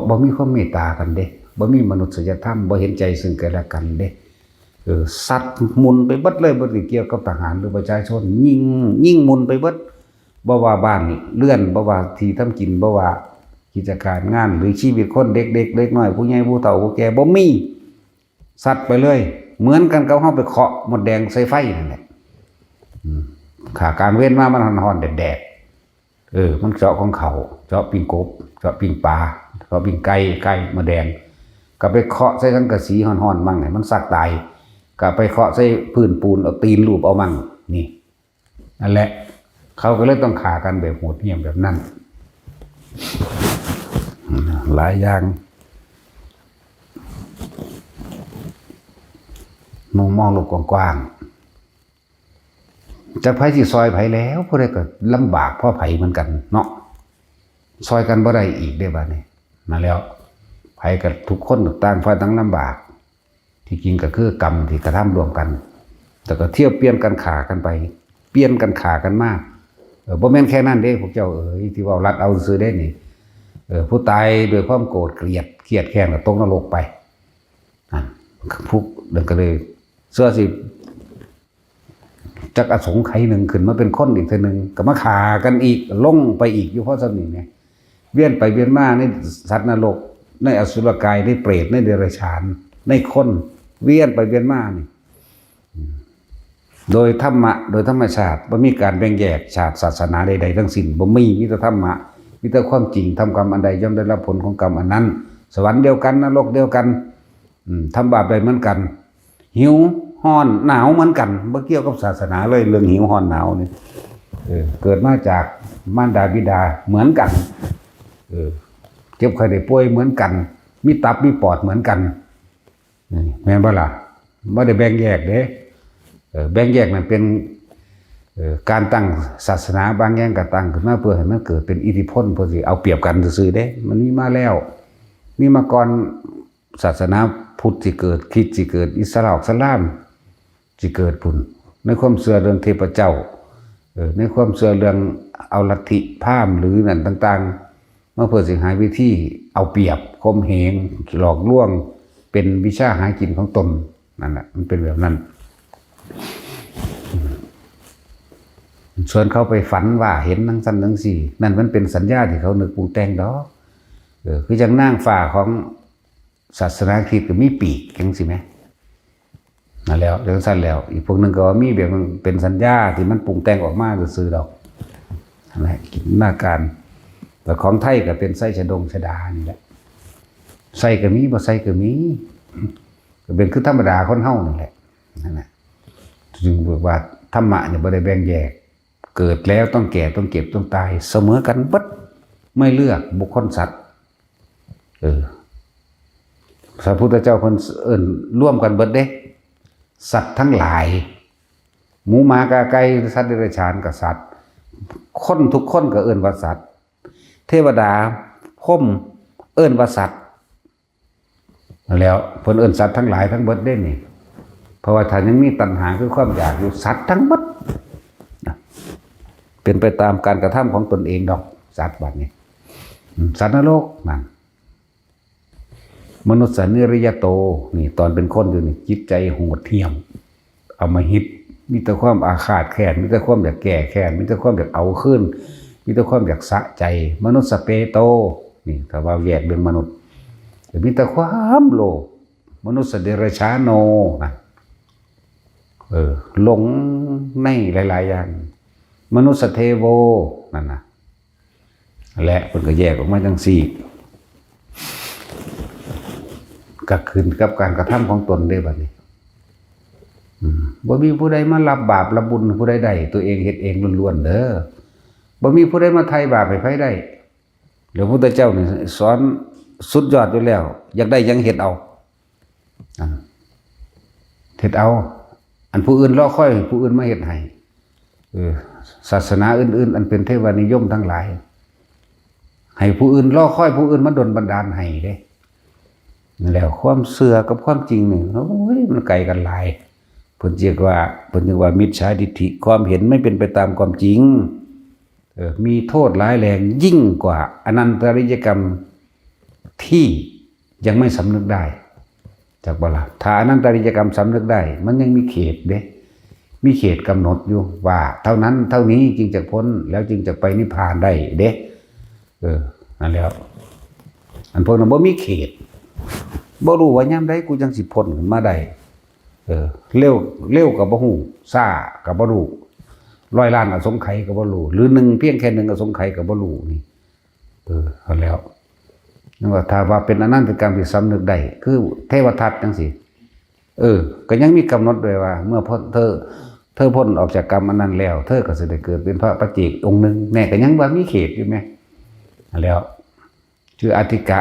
บ่มีความเมตตากันเด้บ่มีมนุษยธรรมบ่เห็นใจซึ่งกันและกันเด้สัตว์มุนไปเบิดเลยบ่ได้เกี่ยวกับทหารหรือประชาชนยิงมุนไปเบิดบ่ว่าบ้านเรือนบ่ว่าที่ทำกินบ่ว่ากิจการงานหรือชีวิตคนเด็กเล็กน้อยผู้ใหญ่ผู้เฒ่าผู้แก่บ่มีสัตว์ไปเลยเหมือนกันกับเฮาไปเคาะมดแดงใส่ไฟนั่นแหละขาการเว้นมามันร้อนๆแดดๆมันเจาะของเขาเจาะปิ่งกบเจาะปิ่งปลาเจาะปิ่งไก่มดแดงก็ไปเคาะใส่สังกะสีร้อนๆมั่งให้มันสักตายก็ไปเคาะใส่พื้นปูนเอาตีนลูบเอามั่งนี่นั่นแหละเขาก็เลยต้องฆ่ากันแบบโหดเหี้ยมแบบนั้นหลายอย่างมองโลกกว้างๆจากไผสิซอยไผแล้วผู้ใดก็ลำบากเพราะไผเหมือนกันเนาะซอยกันบ่ได้อีกได้บัดนี้นั่นแล้วไผก็ทุกคนต่างฝ่ายต่างลำบากที่จริงก็คือกรรมที่กระทำรวมกันแต่ก็เที่ยวเปลี่ยนกันฆ่ากันไปเปลี่ยนกันฆ่ากันมาบ่แม่นแค่นั้นเด้พวกเจ้าที่ว่ารัดเอาซื่อได้นี่ผู้ตายด้วยความโกรธเกลียดเครียดแค้นก็ตกนรกไปพวกเดินก็เลยเสื้อสิจักอสงไขยหนึ่งขึ้นมาเป็นคนอีกทีหนึ่งก็มาฆ่ากันอีกลงไปอีกอยู่เพราะสนิทเนี่ยเวียนไปเวียนมาในสัตว์นรกในอสุรกายในเปรตในเดรัจฉานในคนเวียนไปเวียนมานี่โดยธรรมะโดยธรรมชาติบ่มีการแบ่งแยกชาติศาสนาใดๆทั้งสิ้นบ่มีแต่ธรรมะมีแต่ความจริงทำกรรมอันใดย่อมได้รับผลของกรรมอันนั้นสวรรค์เดียวกันนรกเดียวกันทำบาปใดเหมือนกันหิวร้อนหนาวเหมือนกันบ่เกี่ยวกับศาสนาเลยเรื่องหิวร้อนหนาวนี่เกิดมาจากมารดาบิดาเหมือนกันเจ็บไข้ได้ป่วยเหมือนกันมีตับมีปอดเหมือนกันแม่นบ่ล่ะบ่ได้แบ่งแยกเด้แบ่งแยกนั้นเป็นการตั้งศาสนาบางอย่างก็ตั้งขึ้นมาเพื่อให้มันเกิดเป็นอิทธิพลเพื่อสิเอาเปรียบกันซื่อๆเด้มันมีมาแล้วมีมาก่อนศาสนาพุทธสิเกิดคริสต์สิเกิดอิสลามสิเกิดพุ่นในความเชื่อเรื่องเทพเจ้าในความเชื่อเรื่องเอาลัทธิพราหมณ์หรือนั่นต่างๆมาเพื่อสิหาวิธีเอาเปรียบข่มเหงหลอกลวงเป็นวิชาหากินของตนนั่นแหละมันเป็นแบบนั้น ส่วนเขาไปฝันว่าเห็นนั่งสั้นนั่งสี่นั่นมันเป็นสัญญาที่เขานึกปรุงแต่งดอกคือจังนางฟ้าของศาสนาคริสต์ก็มีปีกจังสิไหมนั่นแล้วจังสั้นแล้วอีกพวกนึงก็มีแบบมันเป็นสัญญาที่มันปรุงแต่งออกมาซื่อดอกนั่นแหละกินหน้าการแต่ของไทยก็เป็นไส้ชะดงชะดานี่แหละไส้ก็มีบ่ไส้ก็มีก็เป็นคือธรรมดาคนเฮานี่แหละนั่นแหละจึงบอกว่าธรรมะเนี่ยบ่ได้แบ่งแยกเกิดแล้วต้องแก่ต้องเก็บต้องตายเสมอกันเบิดไม่เลือกบุคคลสัตว์พระพุทธเจ้าคนร่วมกันเบิดเด้สัตว์ทั้งหลายหมูหมากาไก่สัตว์เดรัจฉานกับสัตว์คนทุกคนก็เอิ้นว่าสัตว์เทวดาพรหมเอิ้นว่าสัตว์แล้วเพิ่นเอิ้นสัตว์ทั้งหลายทั้งเบิดเด้นี่เพราะว่าถ้ายังมีตัณหาคือความอยากอยู่สัตว์ทั้งหมดเป็นไปตามการกระทำของตนเองดอกสัตว์แบบนี้สัตว์นรกนั่นมนุษย์สันนิริยโตนี่ตอนเป็นคนอยู่นี่จิตใจโหดเหี้ยมเอามาหิตมีแต่ความอาฆาตแค้นมีแต่ความอยากแก้แค้นมีแต่ความอยากเอาขึ้นมีแต่ความอยากสะใจมนุษย์สเปโตนี่ถ้าว่าแยกเป็นมนุษย์มีแต่ความโลภมนุษย์เดรัจฉานโนนะหลงในหลายๆอย่างมนุษย์เทโวนั่นนะและเพิ่นก็แยกออกมาจังสี่ก็ขึ้นกับการกระทำของตนได้บัดนี้บ่มีผู้ใดมารับบาปรับบุญผู้ใดได้ตัวเองเฮ็ดเองล้วนๆเด้อบ่มีผู้ใดมาไถ่บาปให้ไผได้หลวงพุทธเจ้านี่สอนสุดยอดอยู่แล้วอยากได้ยังเฮ็ดเอาเฮ็ดเอาอันผู้อื่นรอค่อยผู้อื่นมาเฮ็ดให้ศาสนาอื่นๆอันเป็นเทวานิยมทั้งหลายให้ผู้อื่นรอค่อยผู้อื่นมาดลบันดาลให้เด้นั่นแล้วความเชื่อกับความจริงนี่โอ้ยมันไกลกันหลายเพิ่นเรียกว่ามิจฉาทิฏฐิความเห็นไม่เป็นไปตามความจริงมีโทษร้ายแรงยิ่งกว่าอนันตริยกรรมที่ยังไม่สำนึกได้จากบ่ล่ะถ้าอนันตริยกรรมสำนึกได้มันยังมีเขตเด้มีเขตกำหนดอยู่ว่าเท่านั้นเท่านี้จึงจะพ้นแล้วจึงจะไปนิพพานได้เด้นั่นแล้วอันพวกนั้นบ่มีเขตบ่รู้ว่ายามใดกูจังสิพ้นขึ้นมาได้เร็วก็บ่ฮู้ช้าก็บ่รู้100 ล้านอสงไขยก็บ่รู้หรือ1เพียงแค่1อสงไขยก็บ่รู้นี่นั่นแล้วนั่นว่าถ้าว่าเป็นอนันตกรรมที่สำนึกได้คือเทวทัตจังซี่ก็ยังมีกำหนดด้วยว่าเมื่อเธอพ้นออกจากกรรมอันนั้นแล้วเธอก็จะได้เกิดเป็นพระปัจเจกองค์หนึ่งแน่ก็ยังว่ามีเขตอยู่ไหมแล้วชื่ออธิกะ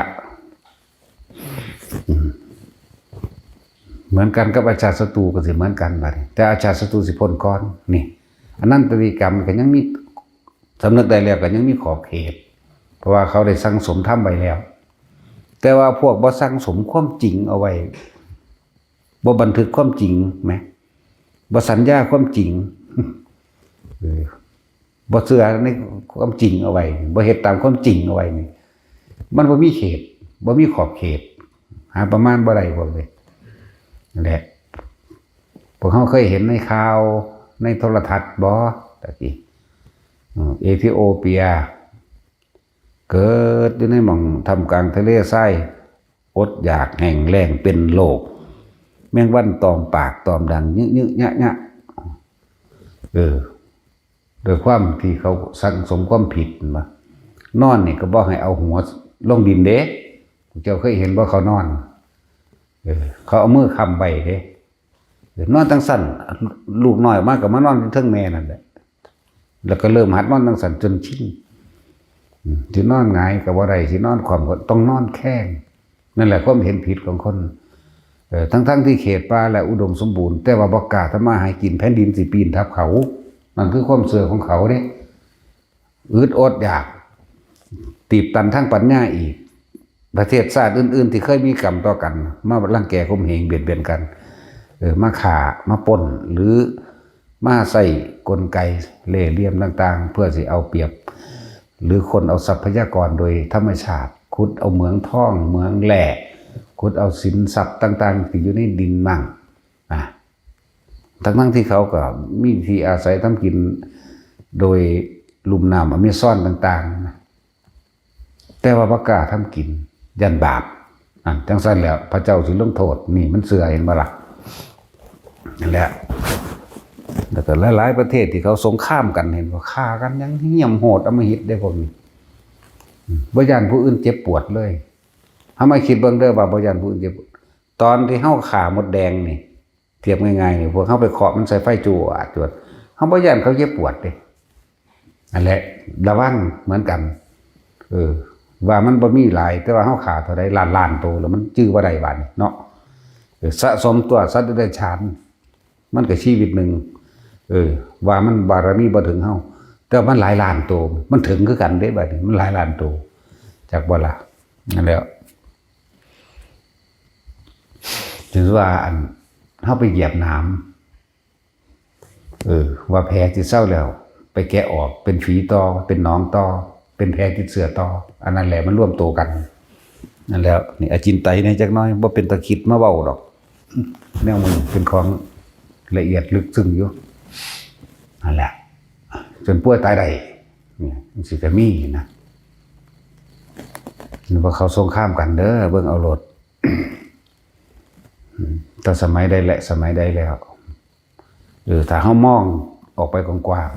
เหมือนกันกับอาชาติศัตรูก็สิเหมือนกันบัดนี้แต่อาชาติศัตรูสิพ้นก่อนนี่อันนั้นตริกรรมก็ยังมีสำนึกได้แล้วก็ยังมีขอบเขตเพราะว่าเขาได้สั่งสมทำไว้แล้วแต่ว่าพวกบ่สั่งสมความจริงเอาไว้บ่บันทึกความจริงไหมบ่สัญญาความจริงบ่เชื่อในความจริงเอาไว้บ่เฮ็ดตามความจริงเอาไว้นี่มันบ่มีเขตบ่มีขอบเขตหาประมาณบ่ได้บ่เลยนั่นแหละพวกเขาเคยเห็นในข่าวในโทรทัศน์บ่ตะกี้เอธิโอเปียเกิดอยู่ในหม่องทำกลางทะเลทรายอดอยากแห้งแล้งเป็นโรคแมงวันตอมปากตอมดังยึๆยะโดยความที่เขาสั่งสมความผิดมานอนนี่ก็บอกให้เอาหัวลงดินเด้เจ้าเคยเห็นว่าเขานอนเขาเอามือค้ำไว้เด้นอนตั้งสั้นลูกน้อยมากกับมานอนเทิงแม่นั่นแหละแล้วก็เริ่มหัดนอนตั้งสั้นจนชินที่นอนหงายกับว่าไรที่นอนความก็ต้องนอนแข้งนั่นแหละความเห็นผิดของคนทั้งที่เขตป่าและอุดมสมบูรณ์แต่ว่าบอกกาทำมาหากินแผ่นดินสิปีนทับเขานั่นคือความเสื่อของเขาเนี่ยอึดอดอยากตีบตันทั้งปัญญาอีกประเทศชาติอื่นๆที่เคยมีกรรมต่อกันมาลังแกข่มเหงเบียดเบียนกันมาฆ่ามาปล้นหรือมาใส่กลไกเล่ห์เหลี่ยมต่างๆเพื่อสิเอาเปรียบหรือคนเอาทรัพยากรโดยธรรมชาติขุดเอาเหมืองทองเหมืองแหล่ขุดเอาสินทรัพย์ต่างๆที่อยู่ในดินมั่ง ทั้งที่เขาก็มีที่อาศัยทำกินโดยลุ่มน้ำอเมซอนต่างๆแต่ว่าบ่กล้าทำกินยันบาปจังซั่นแล้วพระเจ้าสิลงโทษนี่มันเสื่อเห็นบ่ล่ะนั่นแหละแล้วก็หลายๆประเทศที่เขาสงครามกันเห็นว่าฆ่ากันยังเหี้ยมโหดอำมหิตได้พวกนี้บ่ย้านผู้อื่นเจ็บปวดเลยเฮามาคิดเบิ่งเด้อว่าบ่ย้านผู้อื่นเจ็บตอนที่เฮาฆ่ามดแดงนี่เทียบง่ายๆนี่พวกเฮาไปเคาะมันใส่ไฟจวดเฮาบ่ย้านเขาเจ็บปวดเด้นั่นแหละระวังเหมือนกันว่ามันบ่มีหลายแต่ว่าเฮาฆ่าเท่าใดล้านๆโตแล้วมันจื้อบ่ได้บาดนี้เนาะสะสมตัวสัตว์เดรัจฉานมันก็ชีวิตนึงว่ามันบารมีบ่ถึงเฮาแต่มันหลายล้านโตมันถึงคือกันเด้บัดนี้มันหลายล้านโตจากบ่ล่ะนั่นแหละถือว่าเฮาไปเหยียบน้ำว่าแผลสิเศร้าแล้วไปแกะออกเป็นฝีต่อเป็นหนองต่อเป็นแผลติดเชื้อต่ออันนั้นแหละมันร่วมโตกันนั่นแล้วนี่อจินไตยในจักน้อยบ่เป็นตะคิดมาเว้าดอกแนวมันเป็นของละเอียดลึกซึ้งอยู่นั่นแหละจนป่วยตายได้เนี่ยมันสิก็มีนะนี่ว่าเขาสงครามกันเด้อเบิ่งเอาโลดแต่สมัยใดและสมัยใดแล้วถ้าเฮามองออกไปกว้าง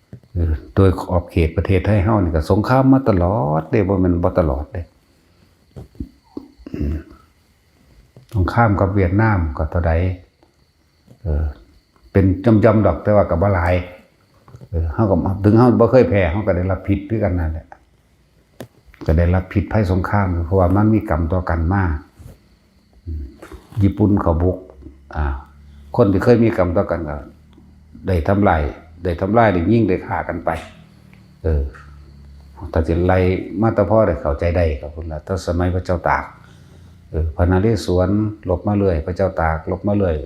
ๆโดยขอบเขตประเทศไทยเฮานี่ก็สงครามมาตลอดเด้บ่แม่นบ่ตลอดเด้สงครามกับเวียดนามก็เท่าใดเป็นจำๆดอกแต่ว่าก็บ่หลายเฮาก็ถึงเฮาบ่เคยแพ้เฮาก็ได้รับผิดคือกันนั่นแหละก็ได้รับผิดภัยสงครามเพราะว่ามันมีกรรมต่อกันมาญี่ปุ่นเขาบุกคนที่เคยมีกรรมต่อกันก็ได้ทำลายได้ยิงได้ฆ่ากันไปถ้าสิไล่มาตะพ่อได้เข้าใจได้ครับพุ่นล่ะแต่สมัยพระเจ้าตากพระนเรศวรลบมาเรื่อยพระเจ้าตากลบมาเรื่อย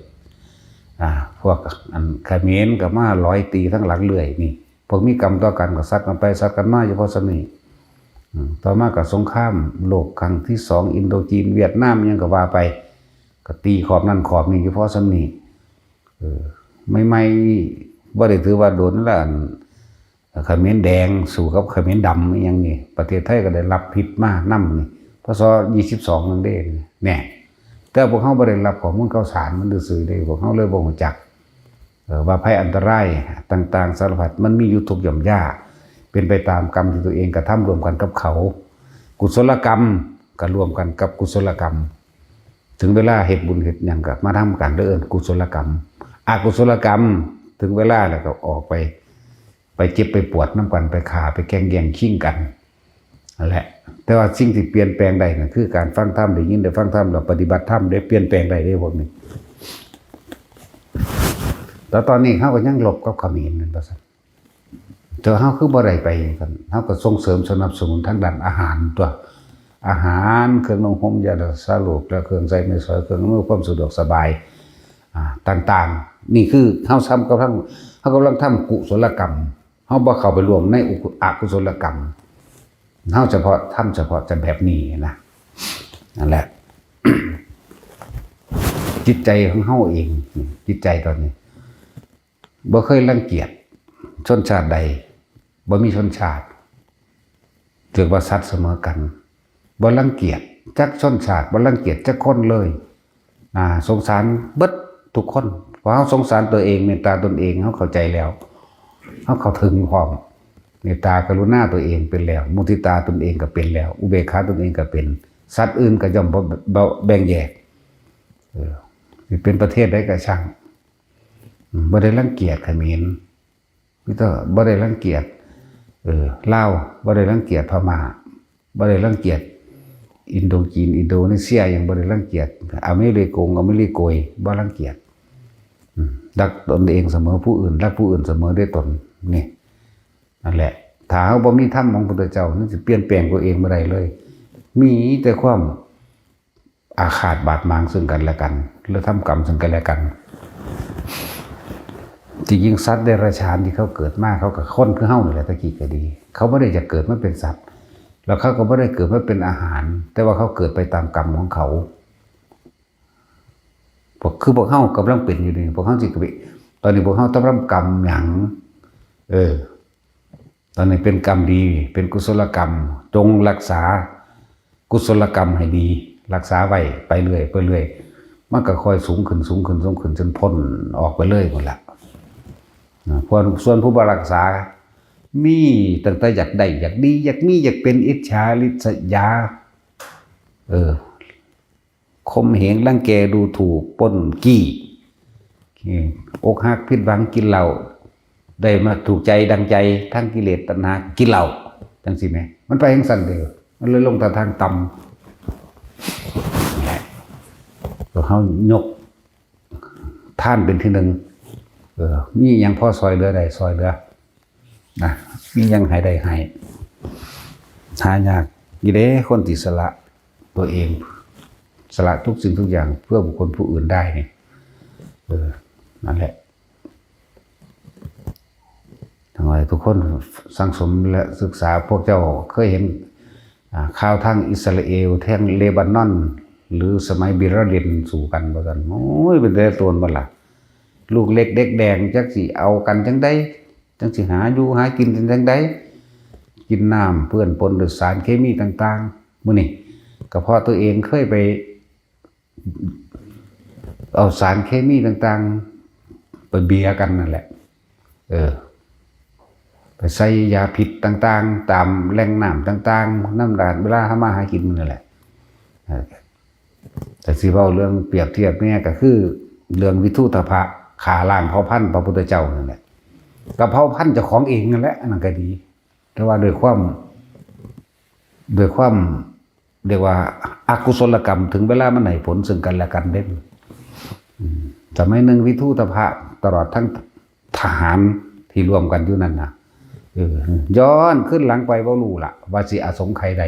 พวกเขมรก็มาร้อยตีทั้งหลังเรื่อยนี่พวกมีกรรมต่อกันก็ซัดกันไปซัดกันมาเฉพาะสนิต่อมาก็สงครามโลกครั้งที่2อินโดจีนเวียดนามยังก็ว่าไปก็ตีขอบนั่นขอบนี่เฉพาะสนิไม่บ่ได้ถือว่าโดนแล้วเขมรแดงสู่กับเขมรดำอย่างนี้ประเทศไทยก็ได้รับผิดมากนำนี่พศ22นั่นเด้แน่แต่พวกเขาบ่ได้รับข้อมูลข่าวสารมันซื่อๆได้พวกเขาเลยบ่รู้จักว่าภัยอันตรายต่างๆสารพัดมันมีอยู่ทุกหย่อมย่าเป็นไปตามกรรมที่ตัวเองกระทำรวมกันกับเขากุศลกรรมก็รวมกันกับกุศลกรรมถึงเวลาเฮ็ดบุญเฮ็ดหยังก็มาทำกันเด้อกุศลกรรมอกุศลกรรมถึงเวลาแล้วก็ออกไปเจ็บไปปวดน้ำกันไปฆ่าไปแกล้งแย่งชิงกันนั่นแหละแต่ว่าสิ่งที่เปลี่ยนแปลงได้นั่นคือการฟังธรรมได้ยินได้ฟังธรรมแล้วปฏิบัติธรรมได้เปลี่ยนแปลงได้เด้พวกนี้แต่ตอนนี้เฮาก็ยังลบกับเขมรนั่นว่าซั่นแต่เฮาคือบ่ได้ไปกันเฮาก็ส่งเสริมสนับสนุนทางด้านอาหารตัวอาหารเครื่องนุ่งห่มยาสาโรคและเครื่องใช้ไม้สอยเครื่องอำนวยความสะดวกสบายต่างๆนี่คือเฮาทำกำลังทำกุศลกรรมเฮาบ่เข้าไปร่วมในอกุศลกรรมเฮาเฉพาะจะแบบนี้นะนั่นแหละ จิตใจของเฮาเองจิตใจตอนนี้บ่เคยรังเกียจชนชาติใดบ่มีชนชาติถือว่าสัตว์เสมอกันบ่รังเกียจจักชนชาติบ่รังเกียจจักคนเลยสงสารเบิดทุกคนเพราะเฮาสงสารตัวเองเมตตาตนเองเฮาเข้าใจแล้วเฮาเข้าถึงพร้อมเมตตากรุณาตัวเองเป็นแล้วมุทิตาตนเองก็เป็นแล้วอุเบกขาตนเองก็เป็นสัตว์อื่นก็ย่อมบ่แบ่งแยกเป็นประเทศใดก็ช่างบ่ได้รังเกียจเขมรพี่ต่อบ่ได้รังเกียจลาวบ่ได้รังเกียจพม่าบ่ได้รังเกียจอินโดจีนอินโดนีเซียยังบ่ได้รังเกียจอเมริกโกยบ่รังเกียจรักตนเองเสมอผู้อื่นรักผู้อื่นเสมอด้วยตนนี่นั่นแหละถ้าเฮาบ่มีธรรมของพระพุทธเจ้านั่นสิเปลี่ยนแปลงตัวเองบ่ได้เลยมีแต่ความอาฆาตบาดหมางซึ่งกันและกันและทำกรรมซึ่งกันและกันจริงๆสัตว์เดรัจฉานที่เขาเกิดมาเขาก็คนคือเฮานี่แหละตะกี้ก็ดีเขาบ่ได้จะเกิดมาเป็นสัตว์แล้วเขาก็บ่ได้เกิดมาเป็นอาหารแต่ว่าเขาเกิดไปตามกรรมของเขาพวกเฮากำลังเป็นอยู่นี่พวกเฮาสิ ตอนนี้พวกเขาต้องรับกรรมหยังตอนนี้เป็นกรรมดีเป็นกุศลกรรมจงรักษากุศลกรรมให้ดีรักษาไว้ไปเรื่อยมันก็ค่อยสูงขึ้นจนพ้นออกไปเลยหมดละส่วนผู้บรักษามีตั้งแต่อยากได้อยากดีอยากมีอยากเป็นอิจฉาริษยาคมเหงรังแกดูถูกปล้นกี้อกหักผิดหวังกินเหล้าได้มาถูกใจดังใจทั้งกิเลสตัณหากินเหล้าจังสิแม่มันไปยังสั่นเดียวมันเลยลงแต่ทางต่ำแหละเขายกท่านเป็นที่หนึ่งมียังพ่อซอยเรือใดซอยเรือนะมียังหายใดหายหายากอีเด้คนติสละตัวเองสละทุกสิ่งทุกอย่างเพื่อบุคคลผู้อื่นได้เนี่ยนั่นแหละทั้งหลายทุกคนสังสมและศึกษาพวกเจ้าเคยเห็นข่าวทางอิสราเอลแทงเลบานอนหรือสมัยบิลาเดนสู่กันบ่กันโอ้ยเป็นแต่ตัวบ่ล่ะลูกเล็กเด็กแดงจักสิเอากันจังได๋จังสิหาอยู่หากินจังได๋กินน้ำเปื้อนปนด้วยสารเคมีต่างๆมื้อนี้ก็เพราะตัวเองเคยไปเอาสารเคมีต่างๆไปเบียกันนั่นแหละไปใส่ยาพิษต่างๆตามแหล่งน้ำต่างๆน้ำดาดเวลาทำมาหากินนั่นแหละแต่สิเว้าเรื่องเปรียบเทียบเนี่ยก็คือเรื่องวิทุตภะขาล่างเผ่าพันธุ์พระพุทธเจ้านั่นแหละกับเผ่าพันธุ์เจ้าของเองนั่นแหละอันนั้นก็ดีแต่ว่าโดยความเรียกว่าอกุศลกรรมถึงเวลามันให้ผลซึ่งกันและกันเด่นสมัยหนึ่งวิทุตภะตลอดทั้งทหารที่รวมกันอยู่นั่นนะย้อนขึ้นหลังไปว่ารู้ละว่าสิอสงไขยใด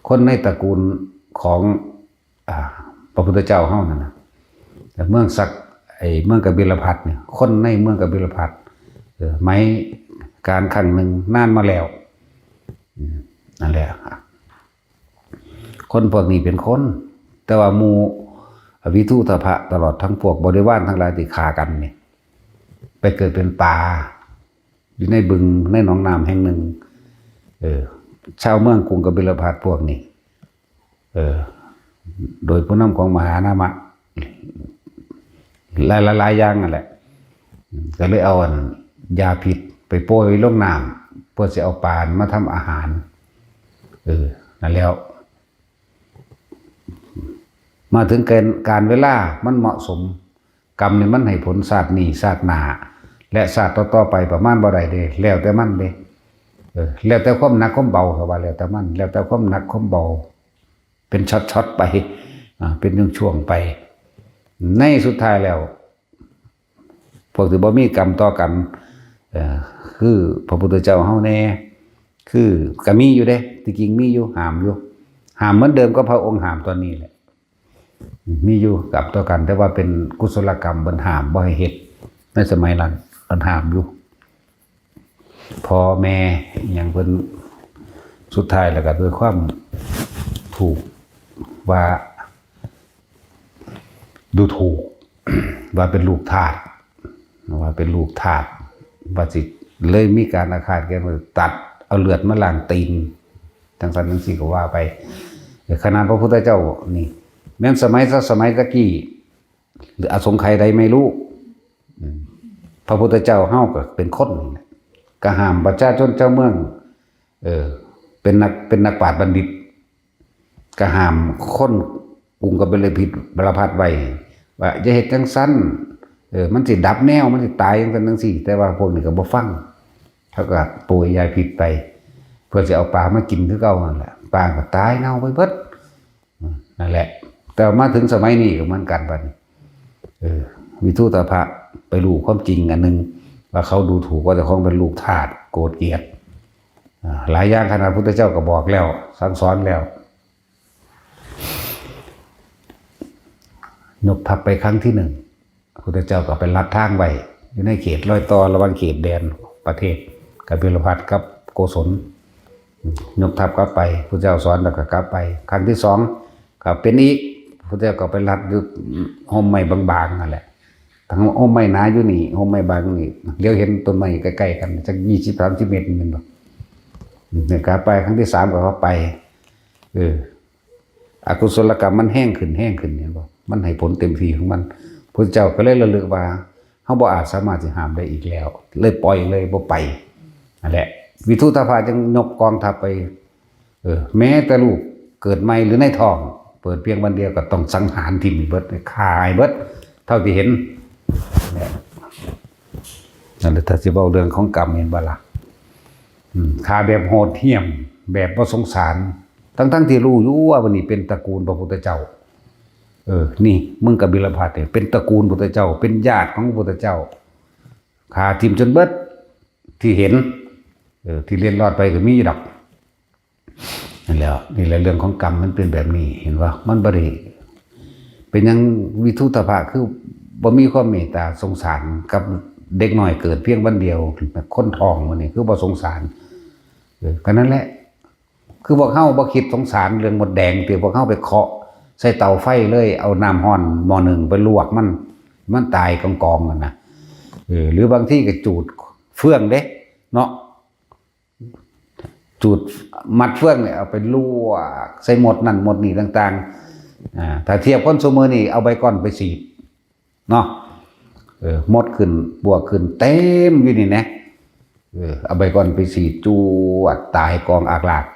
คนในตระกูลของพระพุทธเจ้าเฮานั่นนะแต่เมืองศักเมืองกบิลพัสเนี่ยคนในเมืองกบิลพัสไม้การครั้งหนึ่งนานมาแล้วนั่นแหละคนพวกนี้เป็นคนแต่ว่าหมู่วิทุตภะตลอดทั้งพวกบริวารทั้งหลายที่ฆ่ากันเนี่ยไปเกิดเป็นปลาอยู่ในบึงในหนองน้ำแห่งหนึ่งชาวเมืองกรุงกบิลพัสพวกนี้โดยผู้นำของมหานามะหลายอย่างนั่นแหละก็เลยเอายาพิษไปโปรยลงน้ำเพื่อจะเอาปลามาทำอาหารนั่นแล้วมาถึงการเวลามันเหมาะสมกรรมนี่มันให้ผลศาสตร์นี้ศาสตร์หน้าและศาสตร์ต่อไปประมาณบ่ได้เด้แล้วแต่มันเด้แล้วแต่ความหนักความเบาเขาว่าแล้วแต่มันแล้วแต่ความหนักความเบาเป็นช็อตๆไปเป็นช่วงๆไปในสุดท้ายแล้วพวกที่บ่มีกรรมต่อกันคือพระพุทธเจ้าเฮาแน่คือก็มีอยู่เด้ที่จริงมีอยู่ห้ามอยู่ห้ามเหมือนเดิมก็พระองค์ห้ามตอนนี้แหละมีอยู่กับต่อกันแต่ว่าเป็นกุศลกรรมบันห้ามบ่ให้เฮ็ดในสมัยนั้นบันห้ามอยู่พ่อแม่อย่างเพิ่นสุดท้ายแล้วก็ด้วยความถูกว่าดูถูก ว่าเป็นลูกทาสว่าสิเลยมีการอาฆาตแกมาตัดเอาเลือดมาล้างตีนทั้งสันทั้งสี่ก็ว่าไปขนาดพระพุทธเจ้านี่แม้นสมัยตะกี้หรืออสงไขยใดไม่รู้พระพุทธเจ้าเฮาก็เป็นคนก็ห้ามประชาชนเจ้าเมืองเป็นนักปราชญ์บัณฑิตก็ห้ามคนกรุงกบิลพัสไว้ว่าจะเฮ็ดจังซั่นมันสิดับแนวมันสิตายจังซั่นจังซี่แต่ว่าพวกนี้ก็บ่ฟังเขาก็โปรยยาพิษไปเพื่อจะเอาปลามากินคือเก่านั่นแหละปลาก็ตายเน่าไปเบิดนั่นแหละแต่มาถึงสมัยนี้ก็เหมือนกันบัดนี้วิทุตภะไปรู้ความจริงอันนึงว่าเขาดูถูกว่าเจ้าของเป็นลูกทาสโกรธเกลียดหลายอย่างขนาดพุทธเจ้าก็บอกแล้วสั่งสอนแล้วยกทัพไปครั้งที่หนึ่งพุทธเจ้าก็ไปลัดทางไว้อยู่ในเขตรอยต่อระหว่างเขตแดนประเทศกบิลพัสกับโกศลยกทัพกลับไปพุทธเจ้าสอนแล้วก็กลับไปครั้งที่สองก็เป็นอีกพุทธเจ้าก็ไปลัดอยู่ห่มไม้บางๆนั่นแหละ ทั้งโฮมไม้หนาอยู่นี่โฮมไม้บางนี่เดี๋ยวเห็นต้นไม้ใกล้ๆกันสัก20-30 เมตรนี่แม่นบ่เนี่ยการไปครั้งที่3ก็เขาไปอกุศลกรรมมันแห้งขึ้นเนี่ยบ่มันให้ผลเต็มที่ของมันพระเจ้าก็เลยระลึกว่าเฮาบ่อาจสามารถสิห้ามได้อีกแล้วเลยปล่อยเลยบ่ไปนั่นแหละวิทุตภาจึงยกกองทัพไปแม้แต่ลูกเกิดใหม่หรือในท้องเปิดเพียงวันเดียวก็ต้องสังหารทิ่มเบิดฆ่าให้เบิดเท่าที่เห็นนั่นแหละถ้าสิเว้าเรื่องของกรรมเห็นบ่ล่ะฆ่าแบบโหดเหี้ยมแบบบ่สงสารทั้งที่รู้อยู่ว่าวันนี้เป็นตระกูลพระพุทธเจ้านี่มึงกับบิลพัทเนี่ยเป็นตระกูลพุทธเจ้าเป็นญาติของพุทธเจ้าฆ่าทิ่มจนเบิดที่เห็นที่เรียนรอดไปก็มีดอกนั่นแหละนี่แหละเรื่องของกรรมมันเป็นแบบนี้เห็นว่ามันบ่ได้เป็นยังวิทุตภะคือบ่มีความเมตตาสงสารกับเด็กน้อยเกิดเพียงวันเดียวคนท้องมื้อนี้คือบ่สงสารก็นั่นแหละคือพวกเฮาบ่คิดสงสารเรื่องมดแดงแต่พวกเฮาไปเคาะใส่เตาไฟเลยเอาน้ำร้อนหม้อหนึ่งไปลวกมันตายกองๆกันนะหรือบางที่ก็จูดเฟื่องเด้เนาะจูดมัดเฟื่องเนี่ยเอาไปลวกใส่หมดนั่นหมดนี่ต่างๆถ้าเทียบคนซุมื้อนี้เอาใบก้อนไปสีดเนาะมดขึ้นบวกขึ้นเต็มอยู่นี่นะเอาใบก้อนไปสีดจูดตายกองอากลาก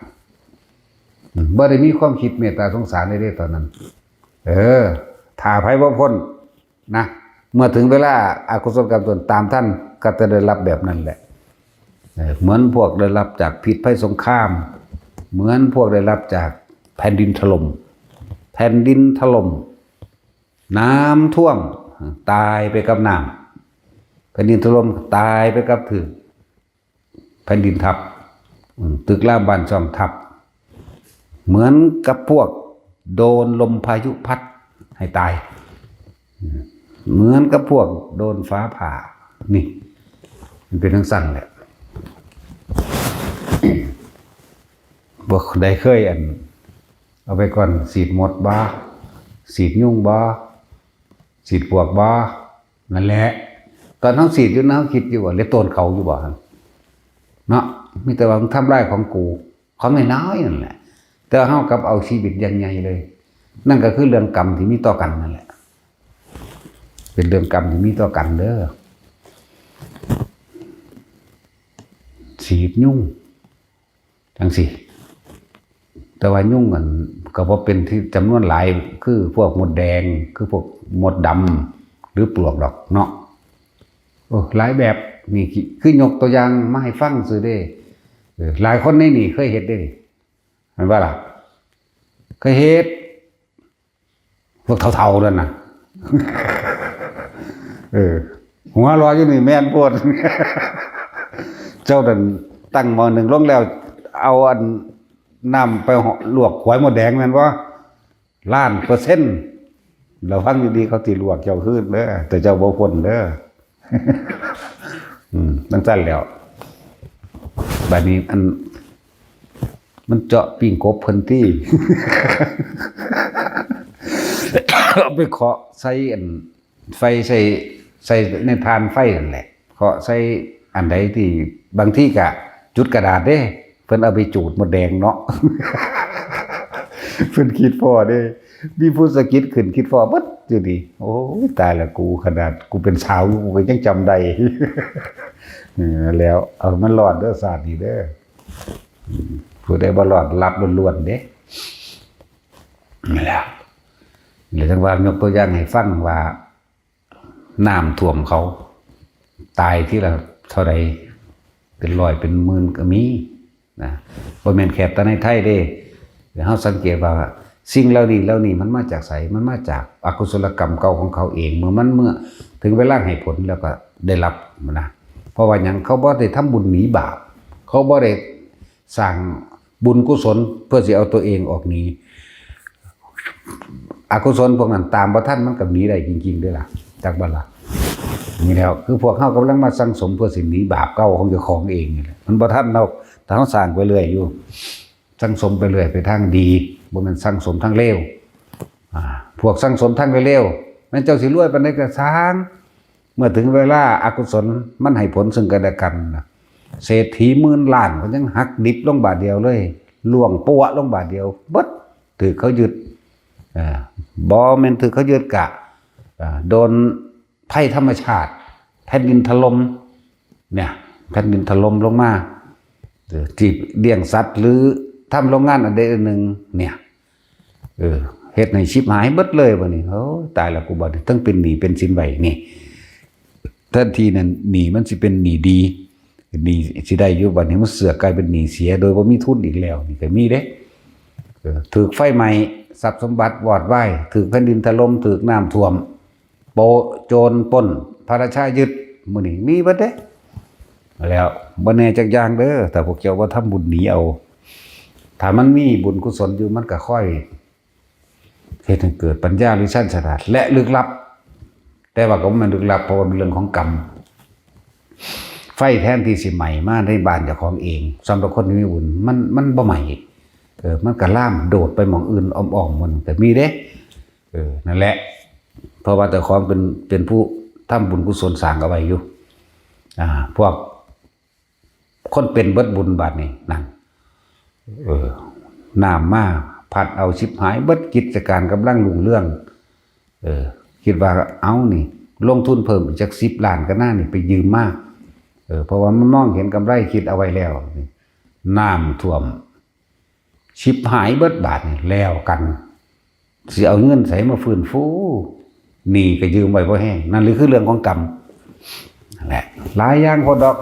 บ่ได้มีความคิดเมตตาสงสารได้ตอนนั้นถ้าไผบ่พ้นนะเมื่อถึงเวลาอกุศลกรรมตามท่านก็จะได้รับแบบนั้นแหละเหมือนพวกได้รับจากพิษภัยสงครามเหมือนพวกได้รับจากแผ่นดินถล่มน้ำท่วมตายไปกับน้ำแผ่นดินถล่มตายไปกับถือแผ่นดินทับตึกรามบ้านช่องทับเหมือนกับพวกโดนลมพายุพัดให้ตายเหมือนกับพวกโดนฟ้าผ่านี่มันเป็นทั้งสั่งแหละพวกใดเคยเอาไปก่อนสีดหมดบ้าสีดยุ่งบ้าสีดปวกบ้านั่นแหละตอนทั้งสีดอยู่นะคิดอยู่ว่าเลี้ยต้นเขาอยู่บ่เนาะมีแต่ว่าทำลายของกูเขาไม่น้อยนั่นแหละแต่เฮากับเอาชีวิตยังไงเลยนั่นก็คือเรื่องกรรมที่มีต่อกันนั่นแหละเป็นเรื่องกรรมที่มีต่อกันเด้อสีดยุ่งจังสิแต่ว่ายุ่งกันก็บ่เป็นที่จำนวนหลายคือพวกมดแดงคือพวกมดดำหรือปลวกดอกเนาะหลายแบบนี่คือยกตัวอย่างมาให้ฟังซื่อเด้หลายคนในนี่เคยเฮ็ดได้เห็นว่าล่ะเคยเฮ็ดพวกเฒ่าๆนั่นน่ะหัวรออยู่นี่แม่นโพดเจ้าดันตั้งหม้อหนึ่งลงแล้วเอาน้ำไปลวกหอยมดแดงแม่นบ่1,000,000%เราฟังดีๆเขาสิลวกเจ้าคืนเด้อแต่เจ้าบ่พ้นเด้อตั้งซั่นแล้วบัดนี้มันเจาะปิ้งกบเพิ่นที่เอาไปเคาะใส่ไฟใส่ในทานไฟนั่นแหละเคาะใส่อันใดที่บางที่ก็จุดกระดาษเด้เพิ่นเอาไปจูดมดแดงเนาะเพิ่นคิดพอเด้มีผู้สะกิดขึ้นคิดพอปึ๊ดอยู่ดีโอ้ยตายละกูขนาดกูเป็นสาวอยู่กูก็ยังจำได้แล้วมันรอดเด้อศาสตร์นี่เด้อผู้ใดบ่รอดรับล้วนๆเด้นี่แหละเลยทั้งว่ายกตัวอย่างให้ฟังว่าน้ำท่วมเขาตายที่ละเท่าใดเป็นร้อยเป็นหมื่นก็มีนะบ่แม่นแค่แต่ในไทยเด้เฮาสังเกตว่าสิ่งเหล่านี้มันมาจากไสมันมาจากอกุศลกรรมเก่าของเขาเองเมื่อถึงเวลาให้ผลแล้วก็ได้รับนะเพราะว่าหยังเขาบ่ได้ทำบุญหนีบาปเขาบ่ได้สร้างบุญกุศลเพื่อสิเอาตัวเองออกหนีอกุศลพวกนั้นตามบ่ทันมันก็หนีได้จริงๆด้วยล่ะจักบ่ล่ะนี่แล้วคือพวกเขากำลังมาสั่งสมเพื่อสิหนีบาปเก่าของเจ้าของเองนี่แหละมันบ่ทันเนาะแต่เฮาสร้างไปเรื่อยอยู่สั่งสมไปเรื่อยไปทางดีบ่แม่นสั่งสมทางเลวพวกสั่งสมทางเลวแม่นเจ้าสิรวยปานใดก็สร้าง เมื่อถึงเวลาอกุศลมันให้ผลซึ่งกันและกันนะเศรษฐีหมื่นล้านก็ยังหักดิบลงบาทเดียวเลยล่วงปัวลงบาทเดียวเบิดถือเขายึดบ่แม่นถือเขายึดกะโดนภัยธรรมชาติแผ่นดินถล่มเนี่ยแผ่นดินถล่มลงมาจีบเลี้ยงสัตว์หรือทำโรงงานอันใดอันหนึ่งเนี่ยเฮ็ดในชิบหายเบิดเลยวันนี้โอ้ตายแล้วกูบ่ต้องเป็นหนี้เป็นสินไว้นี่ทันทีนั้นหนี้มันสิเป็นหนี้ดีหนี้สิได้อยู่บัดนี้มันเสือกกลายเป็นหนี้เสียโดยบ่มีทุนอีกแล้วนี่ก็มีเด้ถูกไฟไหม้ทรัพย์สมบัติวอดวายถูกแผ่นดินถล่มถูกน้ำท่วมโปโจรปล้นพระราชายึดมื้อนี้มีเบิดเด้แล้วบ่แน่จักอย่างเด้อแต่พวกเจ้าบ่ทำบุญหนีเอาถ้ามันมีบุญกุศลอยู่มันก็ค่อยเฮ็ดให้เกิดปัญญาหรือชันฉลาดและลึกลับแต่ว่าก็มันลึกลับเพราะว่าเป็นเรื่องของกรรมไฟแทนที่สิใหม่มาในบ้านเจ้าของเองสำหรับคนที่มีบุญมันบ่ใหม่มันก็ล่ามโดดไปหม่องอื่นอ้อมๆมันแต่มีเด้นั่นแหละเพราะว่าเจ้าของเป็นผู้ทำบุญกุศลสร้างเอาไว้อยู่พวกคนเป็นเบิดบุญบาดนี้นั่นน้ำมาพัดเอาชิบหายเบิดกิจการกำลังรุ่งเรื่องคิดว่าเอานี่ลงทุนเพิ่มจาก10 ล้านก็น่านี่ไปยืมมากเพราะว่ามันมองเห็นกำไรคิดเอาไว้แล้วน้ำท่วมชิบหายเบิดบาทนี่แล้วกันสิเอาเงินใส่มาฟื้นฟูหนี้ก็ยืมไว้บ่แห้งนั่นหรือคือเรื่องของกรรมนั่นแหละหลายอย่างพอดอก